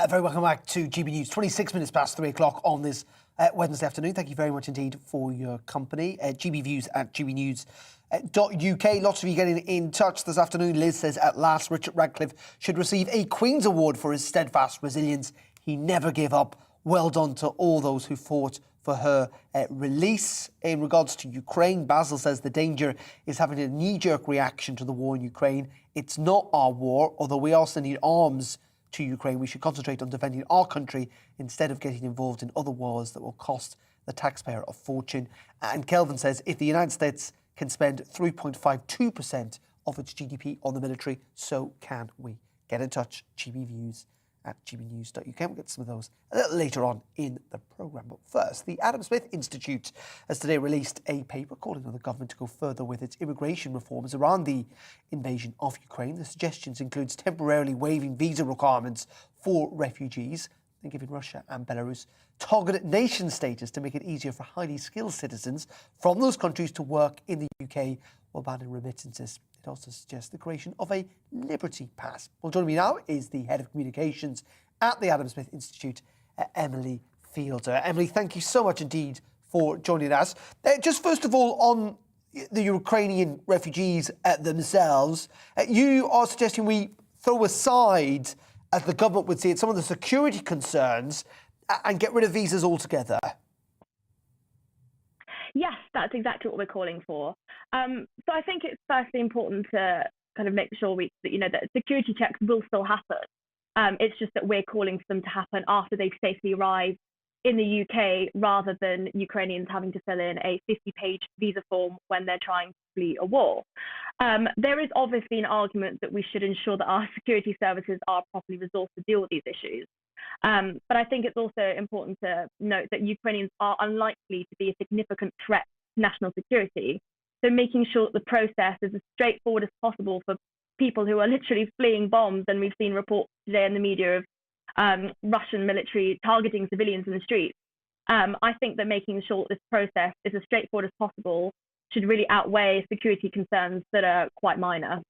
Very welcome back to GB News. 26 minutes past 3 o'clock on this Wednesday afternoon. Thank you very much indeed for your company. GB Views at gbnews.uk. Lots of you getting in touch this afternoon. Liz says, at last, Richard Radcliffe should receive a Queen's Award for his steadfast resilience. He never gave up. Well done to all those who fought for her release. In regards to Ukraine, Basil says the danger is having a knee-jerk reaction to the war in Ukraine. It's not our war, although we also need arms to Ukraine. We should concentrate on defending our country instead of getting involved in other wars that will cost the taxpayer a fortune. And Kelvin says, if the United States can spend 3.52% of its GDP on the military, so can we. Get in touch, gbviews at gbnews.uk. We'll get some of those a little later on in the programme. But first, the Adam Smith Institute has today released a paper calling on the government to go further with its immigration reforms around the invasion of Ukraine. The suggestions includes temporarily waiving visa requirements for refugees and giving Russia and Belarus targeted nation status to make it easier for highly skilled citizens from those countries to work in the UK while banning remittances. It also suggests the creation of a Liberty Pass. Well, joining me now is the Head of Communications at the Adam Smith Institute, Emily Fielder. Emily, thank you so much indeed for joining us. Just first of all, on the Ukrainian refugees themselves, you are suggesting we throw aside, as the government would see it, some of the security concerns and get rid of visas altogether. Yes, that's exactly what we're calling for. So I think it's firstly important to kind of make sure that security checks will still happen. It's just that we're calling for them to happen after they've safely arrived in the UK, rather than Ukrainians having to fill in a 50-page visa form when they're trying to flee a war. There is obviously an argument that we should ensure that our security services are properly resourced to deal with these issues. But I think it's also important to note that Ukrainians are unlikely to be a significant threat to national security. So making sure that the process is as straightforward as possible for people who are literally fleeing bombs, and we've seen reports today in the media of Russian military targeting civilians in the streets. I think that making sure that this process is as straightforward as possible should really outweigh security concerns that are quite minor.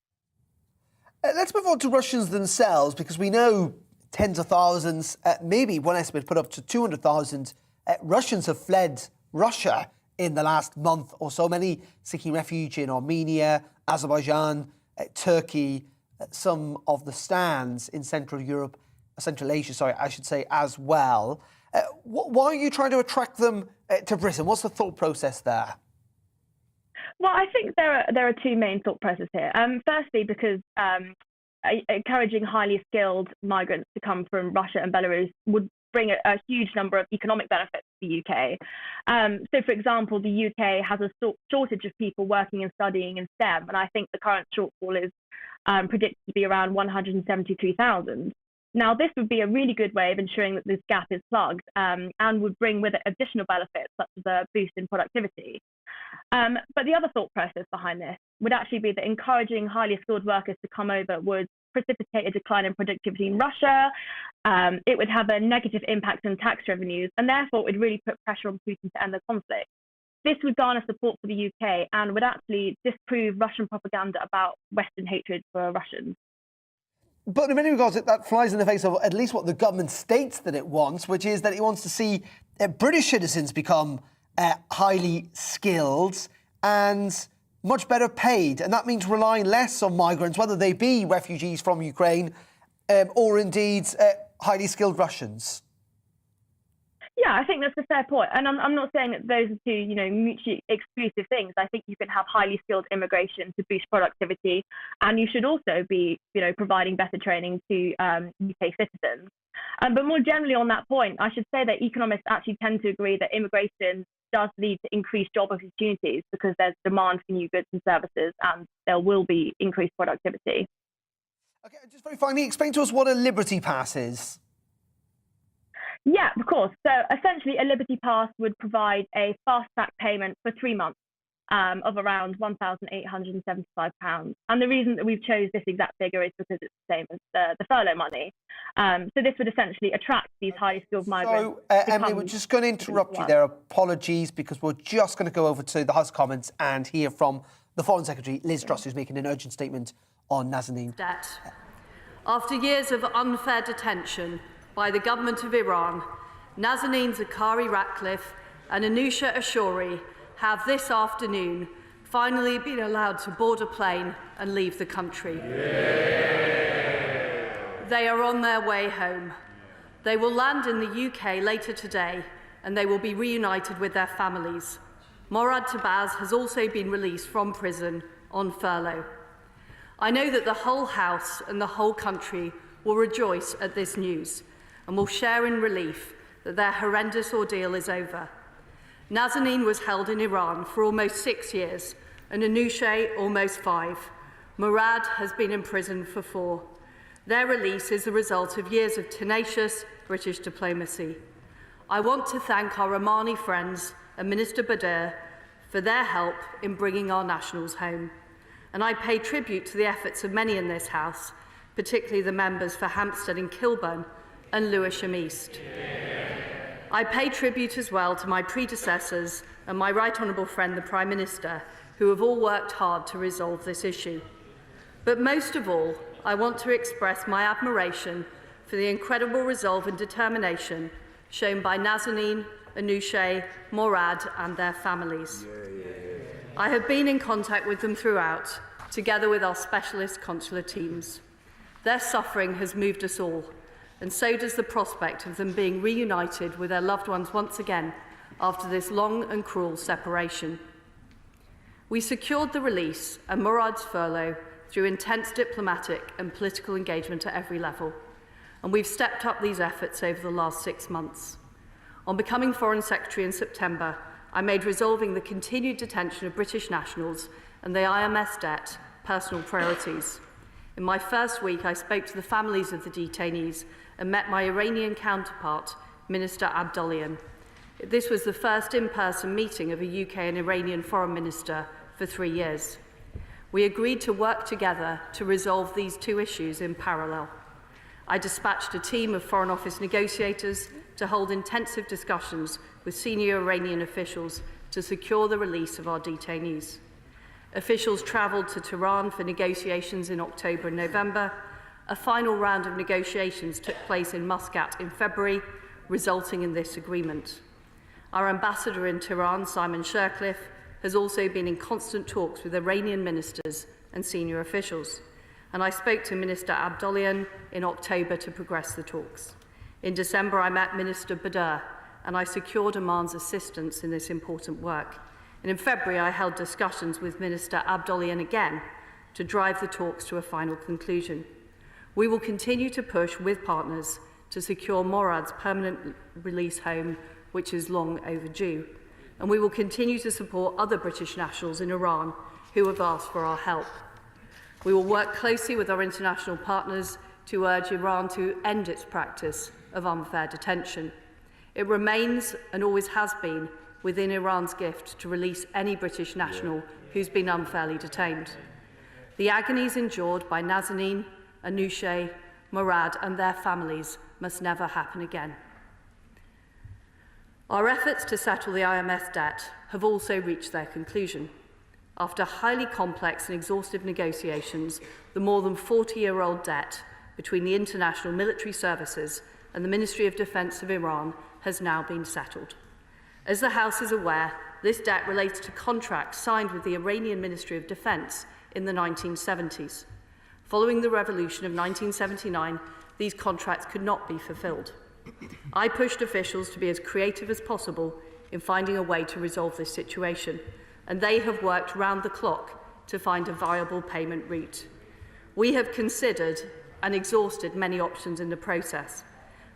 Let's move on to Russians themselves, because we know tens of thousands, maybe one estimate put up to 200,000 Russians have fled Russia in the last month or so, many seeking refuge in Armenia, Azerbaijan, Turkey, some of the stands in Central Asia, I should say, as well. Why are you trying to attract them to Britain? What's the thought process there? Well, I think there are two main thought processes here. Firstly, because encouraging highly skilled migrants to come from Russia and Belarus would bring a huge number of economic benefits to the UK. So, for example, the UK has a shortage of people working and studying in STEM, and I think the current shortfall is predicted to be around 173,000. Now, this would be a really good way of ensuring that this gap is plugged, and would bring with it additional benefits, such as a boost in productivity. But the other thought process behind this would actually be that encouraging highly skilled workers to come over would precipitate a decline in productivity in Russia. It would have a negative impact on tax revenues, and therefore it would really put pressure on Putin to end the conflict. This would garner support for the UK and would actually disprove Russian propaganda about Western hatred for Russians. But in many regards, that flies in the face of at least what the government states that it wants, which is that it wants to see British citizens become highly skilled and much better paid. And that means relying less on migrants, whether they be refugees from Ukraine or indeed highly skilled Russians. Yeah, I think that's a fair point. And I'm not saying that those are two, mutually exclusive things. I think you can have highly skilled immigration to boost productivity, and you should also be, providing better training to UK citizens. But more generally on that point, I should say that economists actually tend to agree that immigration does lead to increased job opportunities because there's demand for new goods and services, and there will be increased productivity. Okay, just very finally, explain to us what a Liberty Pass is. Yeah, of course. So essentially, a Liberty Pass would provide a fast-track payment for 3 months. of around £1,875. And the reason that we've chose this exact figure is because it's the same as the furlough money. So this would essentially attract these highly skilled migrants. So, Emily, we're just going to interrupt you there. Apologies, because we're just going to go over to the House of Commons and hear from the Foreign Secretary, Liz Truss, who's making an urgent statement on Nazanin. After years of unfair detention by the government of Iran, Nazanin Zaghari Ratcliffe and Anousheh Ashouri have this afternoon finally been allowed to board a plane and leave the country. They are on their way home. They will land in the UK later today and they will be reunited with their families. Morad Tabaz has also been released from prison on furlough. I know that the whole House and the whole country will rejoice at this news and will share in relief that their horrendous ordeal is over. Nazanin was held in Iran for almost 6 years and Anousheh almost 5. Morad has been in prison for 4. Their release is the result of years of tenacious British diplomacy. I want to thank our Omani friends and Minister Badr for their help in bringing our nationals home. And I pay tribute to the efforts of many in this House, particularly the members for Hampstead and Kilburn and Lewisham East. I pay tribute as well to my predecessors and my right honourable friend, the Prime Minister, who have all worked hard to resolve this issue. But most of all, I want to express my admiration for the incredible resolve and determination shown by Nazanin, Anousheh, Morad and their families. I have been in contact with them throughout, together with our specialist consular teams. Their suffering has moved us all, and so does the prospect of them being reunited with their loved ones once again after this long and cruel separation. We secured the release and Murad's furlough through intense diplomatic and political engagement at every level, and we've stepped up these efforts over the last 6 months. On becoming Foreign Secretary in September, I made resolving the continued detention of British nationals and the IMS debt personal priorities. In my first week, I spoke to the families of the detainees and met my Iranian counterpart, Minister Abdollahian. This was the first in-person meeting of a UK and Iranian foreign minister for 3 years. We agreed to work together to resolve these 2 issues in parallel. I dispatched a team of Foreign Office negotiators to hold intensive discussions with senior Iranian officials to secure the release of our detainees. Officials travelled to Tehran for negotiations in October and November. A final round of negotiations took place in Muscat in February, resulting in this agreement. Our ambassador in Tehran, Simon Shercliffe, has also been in constant talks with Iranian ministers and senior officials, and I spoke to Minister Abdollahian in October to progress the talks. In December, I met Minister Badr, and I secured Oman's assistance in this important work. And in February, I held discussions with Minister Abdollahian again to drive the talks to a final conclusion. We will continue to push with partners to secure Morad's permanent release home, which is long overdue. And we will continue to support other British nationals in Iran who have asked for our help. We will work closely with our international partners to urge Iran to end its practice of unfair detention. It remains, and always has been, within Iran's gift to release any British national who's been unfairly detained. The agonies endured by Nazanin, Anousheh, Morad and their families must never happen again. Our efforts to settle the IMS debt have also reached their conclusion. After highly complex and exhaustive negotiations, the more than 40-year-old debt between the international military services and the Ministry of Defence of Iran has now been settled. As the House is aware, this debt relates to contracts signed with the Iranian Ministry of Defence in the 1970s. Following the revolution of 1979, these contracts could not be fulfilled. I pushed officials to be as creative as possible in finding a way to resolve this situation, and they have worked round the clock to find a viable payment route. We have considered and exhausted many options in the process,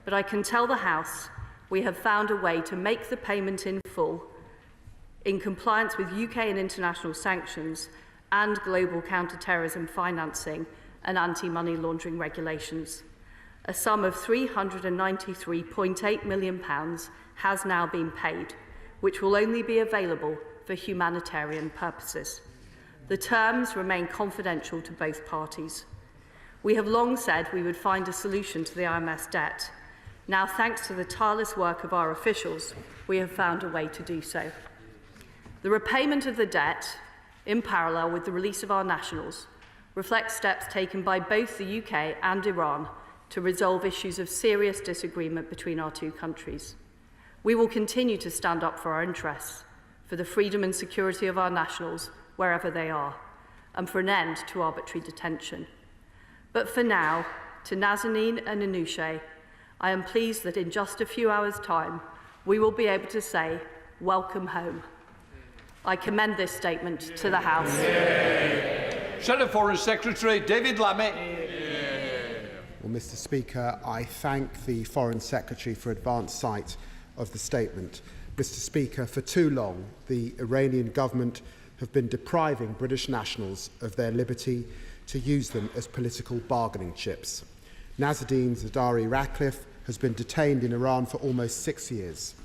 but I can tell the House we have found a way to make the payment in full, in compliance with UK and international sanctions and global counter-terrorism financing and anti-money laundering regulations. A sum of £393.8 million has now been paid, which will only be available for humanitarian purposes. The terms remain confidential to both parties. We have long said we would find a solution to the IMS debt. Now, thanks to the tireless work of our officials, we have found a way to do so. The repayment of the debt, in parallel with the release of our nationals, reflects steps taken by both the UK and Iran to resolve issues of serious disagreement between our two countries. We will continue to stand up for our interests, for the freedom and security of our nationals, wherever they are, and for an end to arbitrary detention. But for now, to Nazanin and Anousheh, I am pleased that in just a few hours' time, we will be able to say, welcome home. I commend this statement to the House. Senate Foreign Secretary David Lammy. Well, Mr. Speaker, I thank the Foreign Secretary for advance sight of the statement. Mr. Speaker, for too long, the Iranian government have been depriving British nationals of their liberty to use them as political bargaining chips. Nazanin Zaghari Ratcliffe has been detained in Iran for almost 6 years.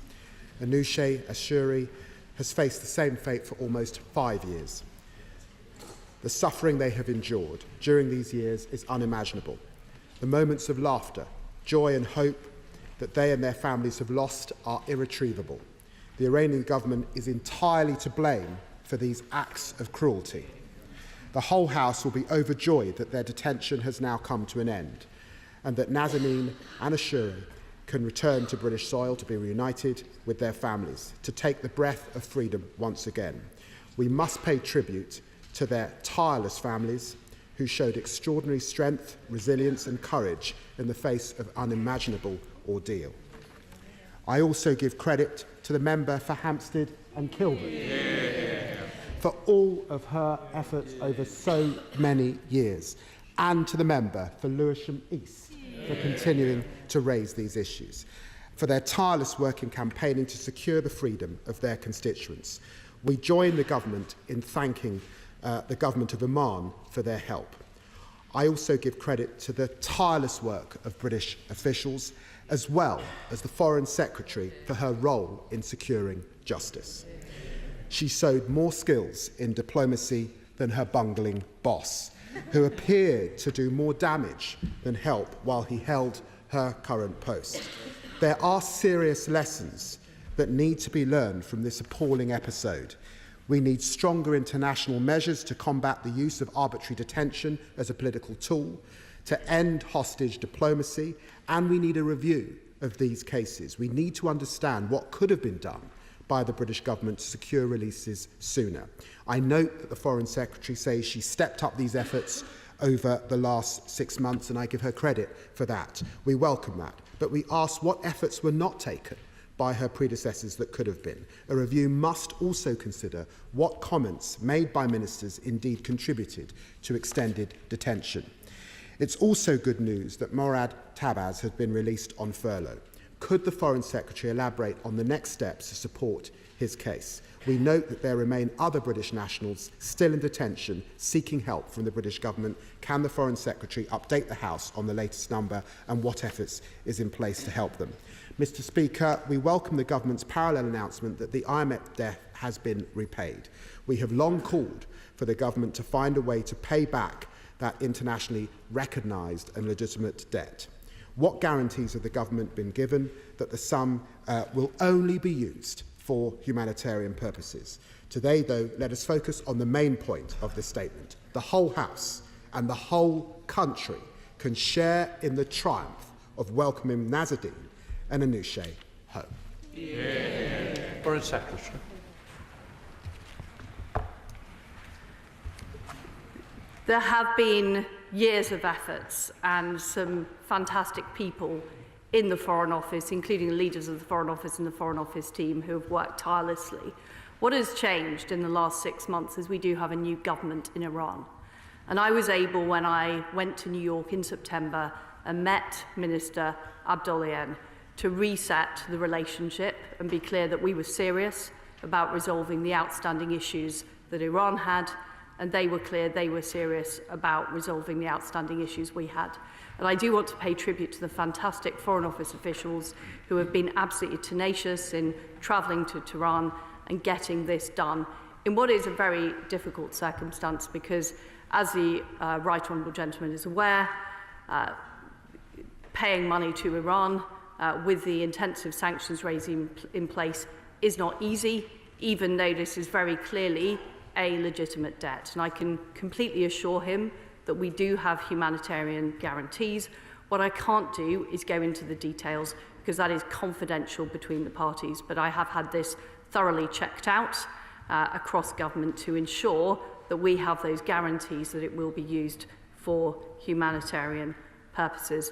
Anousheh Ashuri has faced the same fate for almost 5 years. The suffering they have endured during these years is unimaginable. The moments of laughter, joy and hope that they and their families have lost are irretrievable. The Iranian government is entirely to blame for these acts of cruelty. The whole House will be overjoyed that their detention has now come to an end, and that Nazanin and Ashuri can return to British soil to be reunited with their families, to take the breath of freedom once again. We must pay tribute to their tireless families who showed extraordinary strength, resilience and courage in the face of unimaginable ordeal. I also give credit to the member for Hampstead and Kilburn for all of her efforts over so many years, and to the member for Lewisham East for continuing to raise these issues, for their tireless work in campaigning to secure the freedom of their constituents. We join the government in thanking the government of Oman for their help. I also give credit to the tireless work of British officials, as well as the Foreign Secretary for her role in securing justice. She showed more skills in diplomacy than her bungling boss, who appeared to do more damage than help while he held her current post. There are serious lessons that need to be learned from this appalling episode. We need stronger international measures to combat the use of arbitrary detention as a political tool, to end hostage diplomacy, and we need a review of these cases. We need to understand what could have been done by the British government to secure releases sooner. I note that the Foreign Secretary says she stepped up these efforts over the last 6 months, and I give her credit for that. We welcome that. But we ask what efforts were not taken by her predecessors that could have been. A review must also consider what comments made by ministers indeed contributed to extended detention. It's also good news that Morad Tabaz has been released on furlough. Could the Foreign Secretary elaborate on the next steps to support his case? We note that there remain other British nationals still in detention seeking help from the British government. Can the Foreign Secretary update the House on the latest number and what efforts is in place to help them? Mr. Speaker, we welcome the government's parallel announcement that the IMF debt has been repaid. We have long called for the government to find a way to pay back that internationally recognised and legitimate debt. What guarantees have the government been given that the sum will only be used for humanitarian purposes? Today, though, let us focus on the main point of this statement. The whole House and the whole country can share in the triumph of welcoming Nazanin and Anousheh home. Foreign Secretary. There have been years of efforts and some fantastic people in the Foreign Office, including the leaders of the Foreign Office and the Foreign Office team, who have worked tirelessly. What has changed in the last 6 months is we do have a new government in Iran. And I was able, when I went to New York in September and met Minister Abdollahian, to reset the relationship and be clear that we were serious about resolving the outstanding issues that Iran had, and they were clear they were serious about resolving the outstanding issues we had. And I do want to pay tribute to the fantastic Foreign Office officials who have been absolutely tenacious in travelling to Tehran and getting this done in what is a very difficult circumstance, because as the Right Honourable Gentleman is aware, paying money to Iran with the intensive sanctions regime in place is not easy, even though this is very clearly a legitimate debt. And I can completely assure him that we do have humanitarian guarantees. What I can't do is go into the details, because that is confidential between the parties. But I have had this thoroughly checked out across government to ensure that we have those guarantees that it will be used for humanitarian purposes.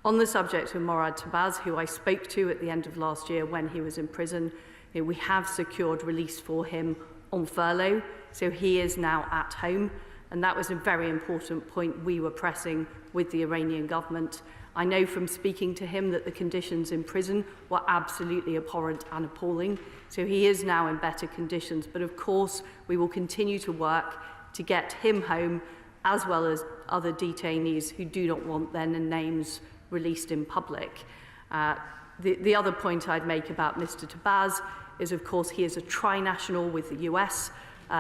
On the subject of Morad Tabaz, who I spoke to at the end of last year when he was in prison, we have secured release for him on furlough, so he is now at home, and that was a very important point we were pressing with the Iranian government. I know from speaking to him that the conditions in prison were absolutely abhorrent and appalling, so he is now in better conditions. But of course, we will continue to work to get him home, as well as other detainees who do not want their names released in public. The other point I'd make about Mr. Tabaz is, of course, he is a tri-national with the US,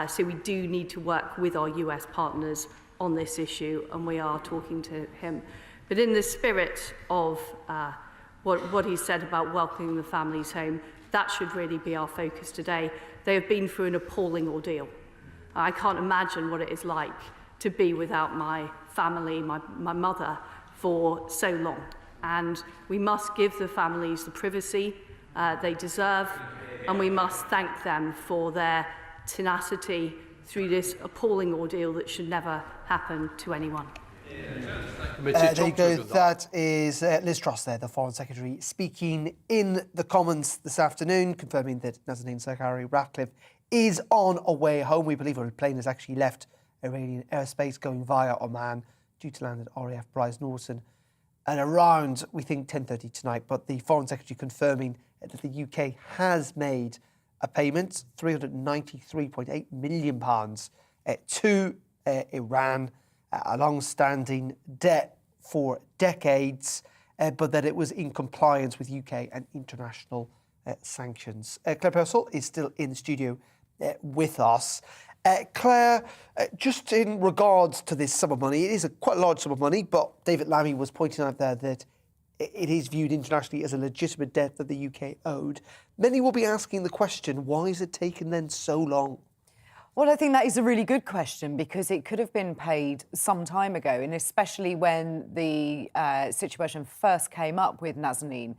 so we do need to work with our US partners on this issue, and we are talking to him. But in the spirit of what he said about welcoming the families home, that should really be our focus today. They have been through an appalling ordeal. I can't imagine what it is like to be without my family, my mother, for so long. And we must give the families the privacy they deserve, and we must thank them for their tenacity through this appalling ordeal that should never happen to anyone. There you go. That is Liz Truss there, the Foreign Secretary, speaking in the Commons this afternoon, confirming that Nazanin Zaghari-Ratcliffe is on a way home. We believe her plane has actually left Iranian airspace, going via Oman, due to land at RAF Bryce Norton at around, we think, 10:30 tonight. But the Foreign Secretary confirming that the UK has made a payment, £393.8 million to Iran, a long-standing debt for decades, but that it was in compliance with UK and international sanctions. Claire Purcell is still in the studio with us. Claire, just in regards to this sum of money, it is quite a large sum of money, but David Lammy was pointing out there that it is viewed internationally as a legitimate debt that the UK owed. Many will be asking the question, why is it taken then so long? Well, I think that is a really good question, because it could have been paid some time ago, and especially when the situation first came up with Nazanin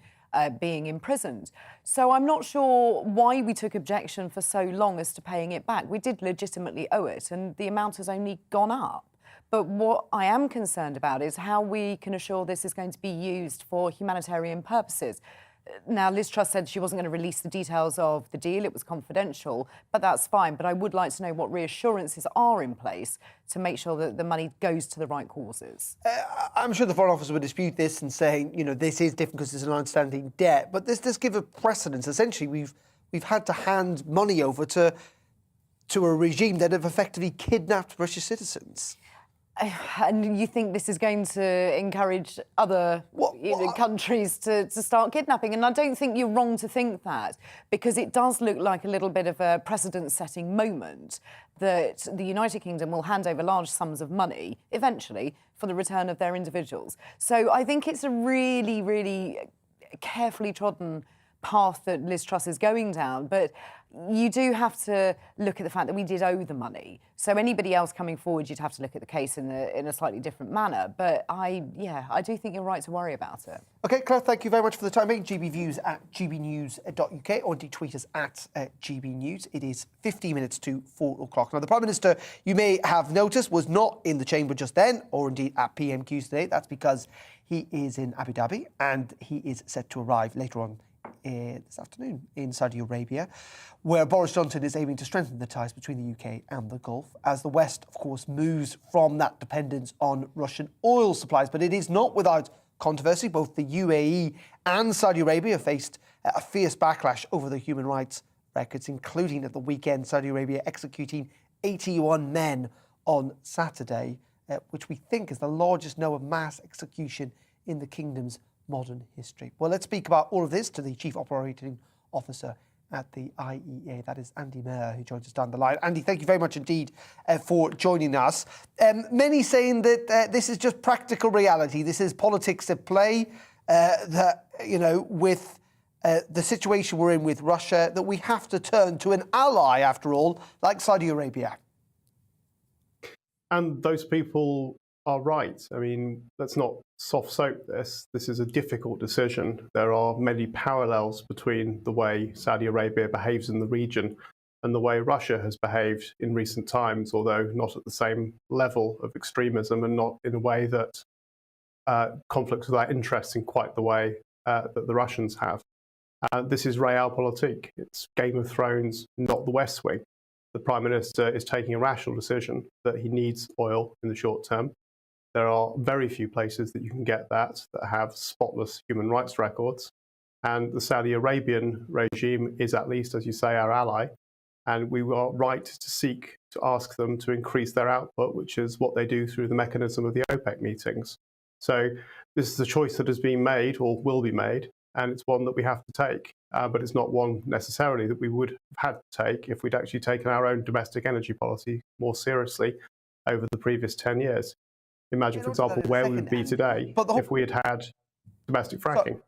being imprisoned. So I'm not sure why we took objection for so long as to paying it back. We did legitimately owe it, and the amount has only gone up. But what I am concerned about is how we can assure this is going to be used for humanitarian purposes. Now, Liz Truss said she wasn't going to release the details of the deal. It was confidential, but that's fine. But I would like to know what reassurances are in place to make sure that the money goes to the right causes. I'm sure the Foreign Office would dispute this and say, this is different because it's an outstanding debt. But this does give a precedence. Essentially, we've had to hand money over to a regime that have effectively kidnapped British citizens. And you think this is going to encourage other countries to start kidnapping? And I don't think you're wrong to think that, because it does look like a little bit of a precedent-setting moment that the United Kingdom will hand over large sums of money, eventually, for the return of their individuals. So I think it's a really, really carefully trodden path that Liz Truss is going down, but you do have to look at the fact that we did owe the money. So anybody else coming forward, you'd have to look at the case in a slightly different manner. But I do think you're right to worry about it. OK, Claire, thank you very much for the time. GBViews at gbnews.uk, or indeed tweet us at GBNews. It is 15 minutes to 4 o'clock. Now, the Prime Minister, you may have noticed, was not in the chamber just then, or indeed at PMQs today. That's because he is in Abu Dhabi, and he is set to arrive later on this afternoon in Saudi Arabia, where Boris Johnson is aiming to strengthen the ties between the UK and the Gulf, as the West, of course, moves from that dependence on Russian oil supplies. But it is not without controversy. Both the UAE and Saudi Arabia faced a fierce backlash over their human rights records, including at the weekend, Saudi Arabia executing 81 men on Saturday, which we think is the largest known mass execution in the kingdom's modern history. Well, let's speak about all of this to the Chief Operating Officer at the IEA. That is Andy Mayer, who joins us down the line. Andy, thank you very much indeed for joining us. Many saying that this is just practical reality. This is politics at play, that, with the situation we're in with Russia, that we have to turn to an ally, after all, like Saudi Arabia. And those people are right. I mean, let's not soft soap this. This is a difficult decision. There are many parallels between the way Saudi Arabia behaves in the region and the way Russia has behaved in recent times, although not at the same level of extremism and not in a way that conflicts with our interests in quite the way that the Russians have. This is realpolitik. It's Game of Thrones, not the West Wing. The Prime Minister is taking a rational decision that he needs oil in the short term. There are very few places that you can get that have spotless human rights records. And the Saudi Arabian regime is, at least, as you say, our ally. And we are right to seek to ask them to increase their output, which is what they do through the mechanism of the OPEC meetings. So this is a choice that has been made or will be made, and it's one that we have to take. But it's not one necessarily that we would have had to take if we'd actually taken our own domestic energy policy more seriously over the previous 10 years. Imagine, for example, where we would be today if we had had domestic fracking.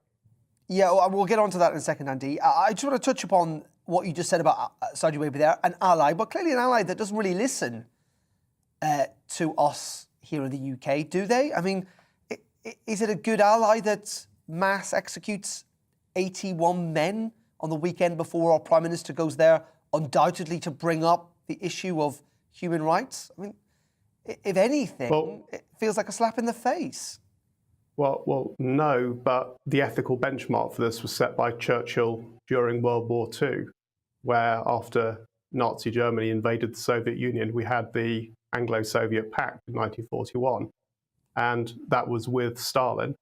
Yeah, well, we'll get on to that in a second, Andy. I just want to touch upon what you just said about Saudi Arabia there, an ally, but clearly an ally that doesn't really listen to us here in the UK, do they? I mean, is it a good ally that mass executes 81 men on the weekend before our Prime Minister goes there, undoubtedly to bring up the issue of human rights? I mean, if anything, it feels like a slap in the face. Well, no, but the ethical benchmark for this was set by Churchill during World War II, where after Nazi Germany invaded the Soviet Union, we had the Anglo-Soviet Pact in 1941. And that was with Stalin,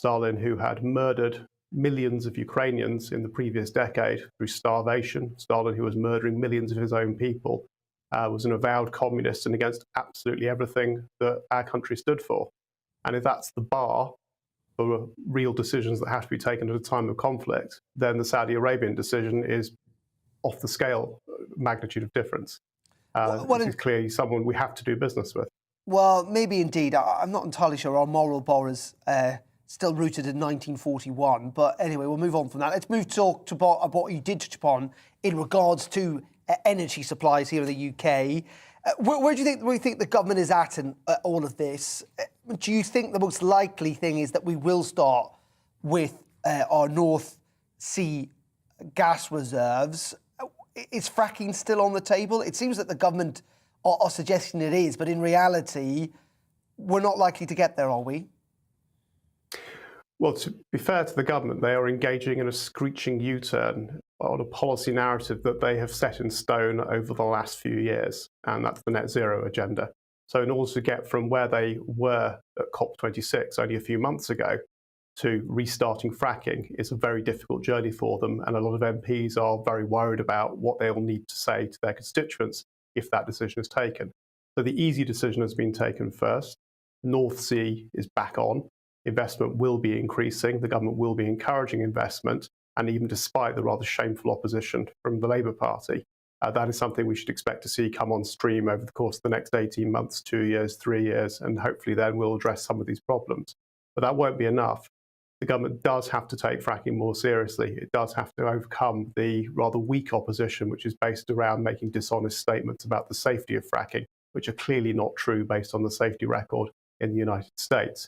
who had murdered millions of Ukrainians in the previous decade through starvation. Stalin, who was murdering millions of his own people, was an avowed communist and against absolutely everything that our country stood for. And if that's the bar for real decisions that have to be taken at a time of conflict, then the Saudi Arabian decision is off the scale magnitude of difference. This is clearly someone we have to do business with. Well, maybe indeed. I'm not entirely sure our moral bar is still rooted in 1941. But anyway, we'll move on from that. Let's move to talk about what you did touch upon in regards to energy supplies here in the UK. Where do you think the government is at in all of this? Do you think the most likely thing is that we will start with our North Sea gas reserves? Is fracking still on the table? It seems that the government are suggesting it is, but in reality, we're not likely to get there, are we? Well, to be fair to the government, they are engaging in a screeching U-turn on a policy narrative that they have set in stone over the last few years, and that's the net zero agenda. So in order to get from where they were at COP26 only a few months ago to restarting fracking is a very difficult journey for them, and a lot of MPs are very worried about what they'll need to say to their constituents if that decision is taken. So the easy decision has been taken first. North Sea is back on. Investment will be increasing. The government will be encouraging investment. And even despite the rather shameful opposition from the Labour Party, that is something we should expect to see come on stream over the course of the next 18 months, 2 years, 3 years, and hopefully then we'll address some of these problems. But that won't be enough. The government does have to take fracking more seriously. It does have to overcome the rather weak opposition, which is based around making dishonest statements about the safety of fracking, which are clearly not true based on the safety record in the United States.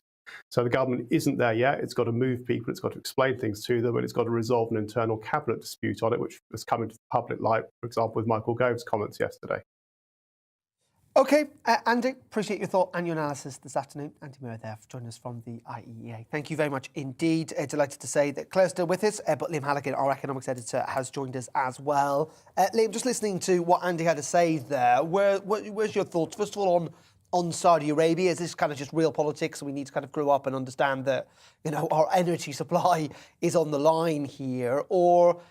So the government isn't there yet. It's got to move people, it's got to explain things to them, and it's got to resolve an internal cabinet dispute on it, which has come into the public light, for example, with Michael Gove's comments yesterday. OK, Andy, appreciate your thought and your analysis this afternoon. Andy Mayer there for joining us from the IEA. Thank you very much indeed. Delighted to say that Claire's still with us, but Liam Halligan, our economics editor, has joined us as well. Liam, just listening to what Andy had to say there, where's your thoughts? First of all, on Saudi Arabia, is this kind of just real politics and we need to kind of grow up and understand that, our energy supply is on the line here? Or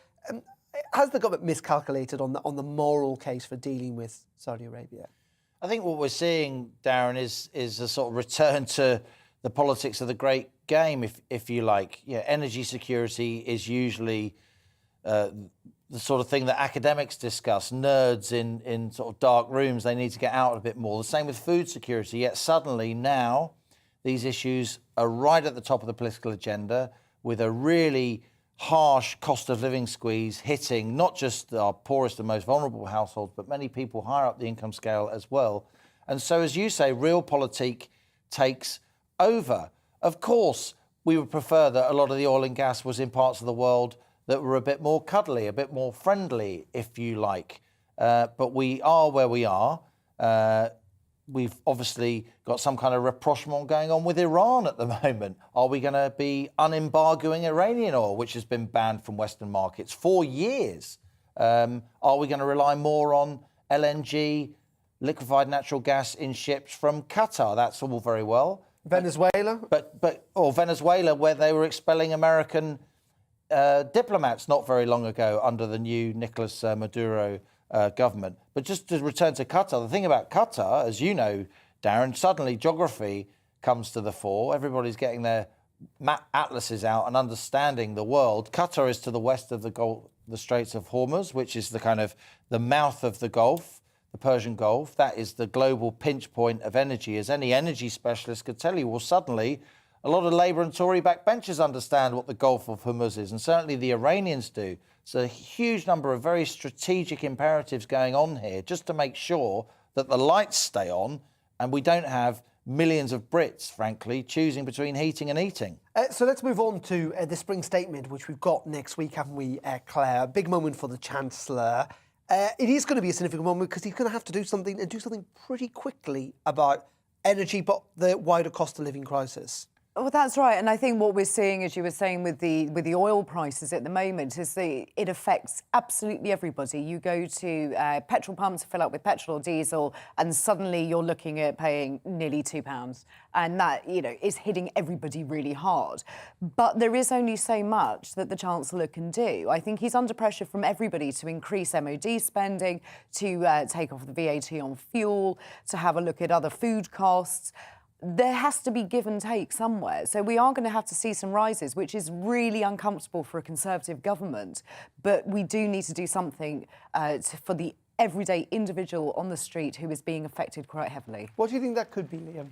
has the government miscalculated on the moral case for dealing with Saudi Arabia? I think what we're seeing, Darren, is a sort of return to the politics of the great game, if you like. Yeah, energy security is usually the sort of thing that academics discuss, nerds in sort of dark rooms, they need to get out a bit more. The same with food security, yet suddenly now these issues are right at the top of the political agenda with a really harsh cost of living squeeze hitting not just our poorest and most vulnerable households, but many people higher up the income scale as well. And so, as you say, realpolitik takes over. Of course, we would prefer that a lot of the oil and gas was in parts of the world that were a bit more cuddly, a bit more friendly, if you like. But we are where we are. We've obviously got some kind of rapprochement going on with Iran at the moment. Are we going to be unembargoing Iranian oil, which has been banned from Western markets for years? Are we going to rely more on LNG, liquefied natural gas in ships from Qatar? That's all very well. Venezuela? Or Venezuela, where they were expelling American diplomats not very long ago under the new Nicolas Maduro government. But just to return to Qatar, the thing about Qatar, as you know, Darren, suddenly geography comes to the fore. Everybody's getting their map atlases out and understanding the world. Qatar is to the west of the Straits of Hormuz, which is the kind of the mouth of the Gulf, the Persian Gulf. That is the global pinch point of energy, as any energy specialist could tell you. Well, suddenly, a lot of Labour and Tory backbenchers understand what the Gulf of Hormuz is, and certainly the Iranians do. So a huge number of very strategic imperatives going on here just to make sure that the lights stay on and we don't have millions of Brits, frankly, choosing between heating and eating. So let's move on to the spring statement, which we've got next week, haven't we, Claire? A big moment for the Chancellor. It is going to be a significant moment because he's going to have to do something and do something pretty quickly about energy, but the wider cost of living crisis. Well, that's right. And I think what we're seeing, as you were saying, with the oil prices at the moment, is it affects absolutely everybody. You go to petrol pumps to fill up with petrol or diesel, and suddenly you're looking at paying nearly £2. And that, is hitting everybody really hard. But there is only so much that the Chancellor can do. I think he's under pressure from everybody to increase MOD spending, to take off the VAT on fuel, to have a look at other food costs. There has to be give and take somewhere. So we are going to have to see some rises, which is really uncomfortable for a Conservative government. But we do need to do something for the everyday individual on the street who is being affected quite heavily. What do you think that could be, Liam?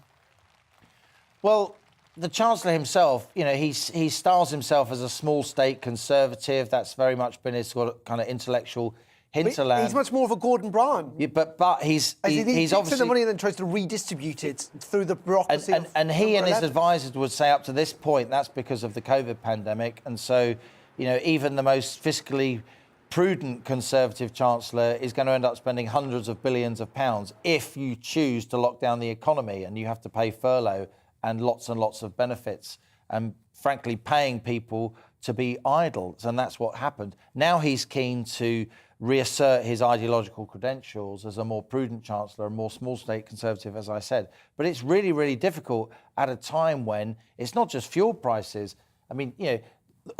Well, the Chancellor himself, he styles himself as a small state Conservative. That's very much been his sort of kind of intellectual hinterland. He's much more of a Gordon Brown. Yeah, but he's obviously the money and then tries to redistribute it through the bureaucracy. And he and his advisors would say up to this point that's because of the COVID pandemic. And so, even the most fiscally prudent Conservative Chancellor is going to end up spending hundreds of billions of pounds if you choose to lock down the economy and you have to pay furlough and lots of benefits. And frankly, paying people to be idle. And that's what happened. Now he's keen to reassert his ideological credentials as a more prudent Chancellor, a more small state Conservative, as I said. But it's really, really difficult at a time when it's not just fuel prices. I mean,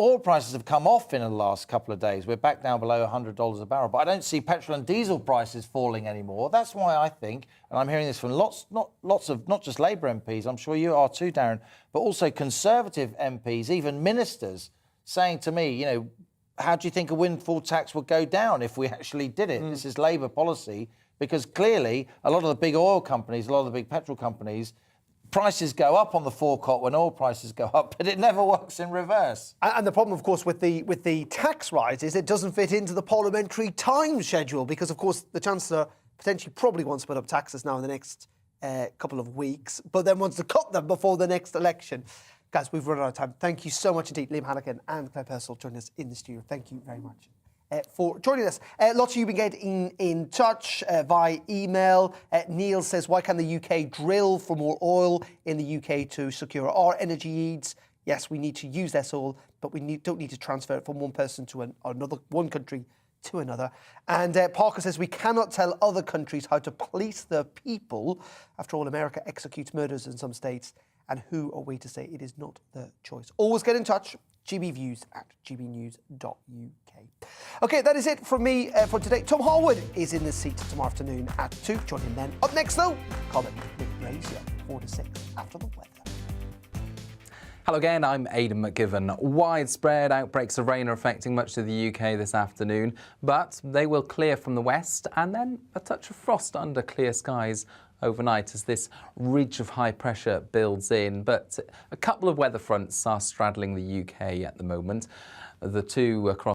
oil prices have come off in the last couple of days. We're back down below $100 a barrel. But I don't see petrol and diesel prices falling anymore. That's why I think, and I'm hearing this from lots of not just Labour MPs, I'm sure you are too, Darren, but also Conservative MPs, even ministers, saying to me, how do you think a windfall tax would go down if we actually did it? This is Labour policy, because clearly a lot of the big oil companies, a lot of the big petrol companies, prices go up on the forecourt when oil prices go up, but it never works in reverse. And the problem, of course, with the tax rise is it doesn't fit into the parliamentary time schedule because, of course, the Chancellor potentially probably wants to put up taxes now in the next couple of weeks, but then wants to cut them before the next election. Guys, we've run out of time. Thank you so much indeed, Liam Hannigan and Claire Purcell, joining us in the studio. Thank you very much for joining us. Lots of you have been getting in touch via email. Neil says, why can't the UK drill for more oil in the UK to secure our energy needs? Yes, we need to use less oil, but we don't need to transfer it from one person to one country to another. And Parker says, we cannot tell other countries how to police their people. After all, America executes murders in some states. And who are we to say it is not the choice? Always get in touch, gbviews@gbnews.uk. OK, that is it from me for today. Tom Harwood is in the seat tomorrow afternoon at 2. Join him then. Up next, though, Colin with Razor, 4 to 6 after the weather. Hello again, I'm Aidan McGivern. Widespread outbreaks of rain are affecting much of the UK this afternoon, but they will clear from the west and then a touch of frost under clear skies overnight as this ridge of high pressure builds in. But a couple of weather fronts are straddling the UK at the moment. The two across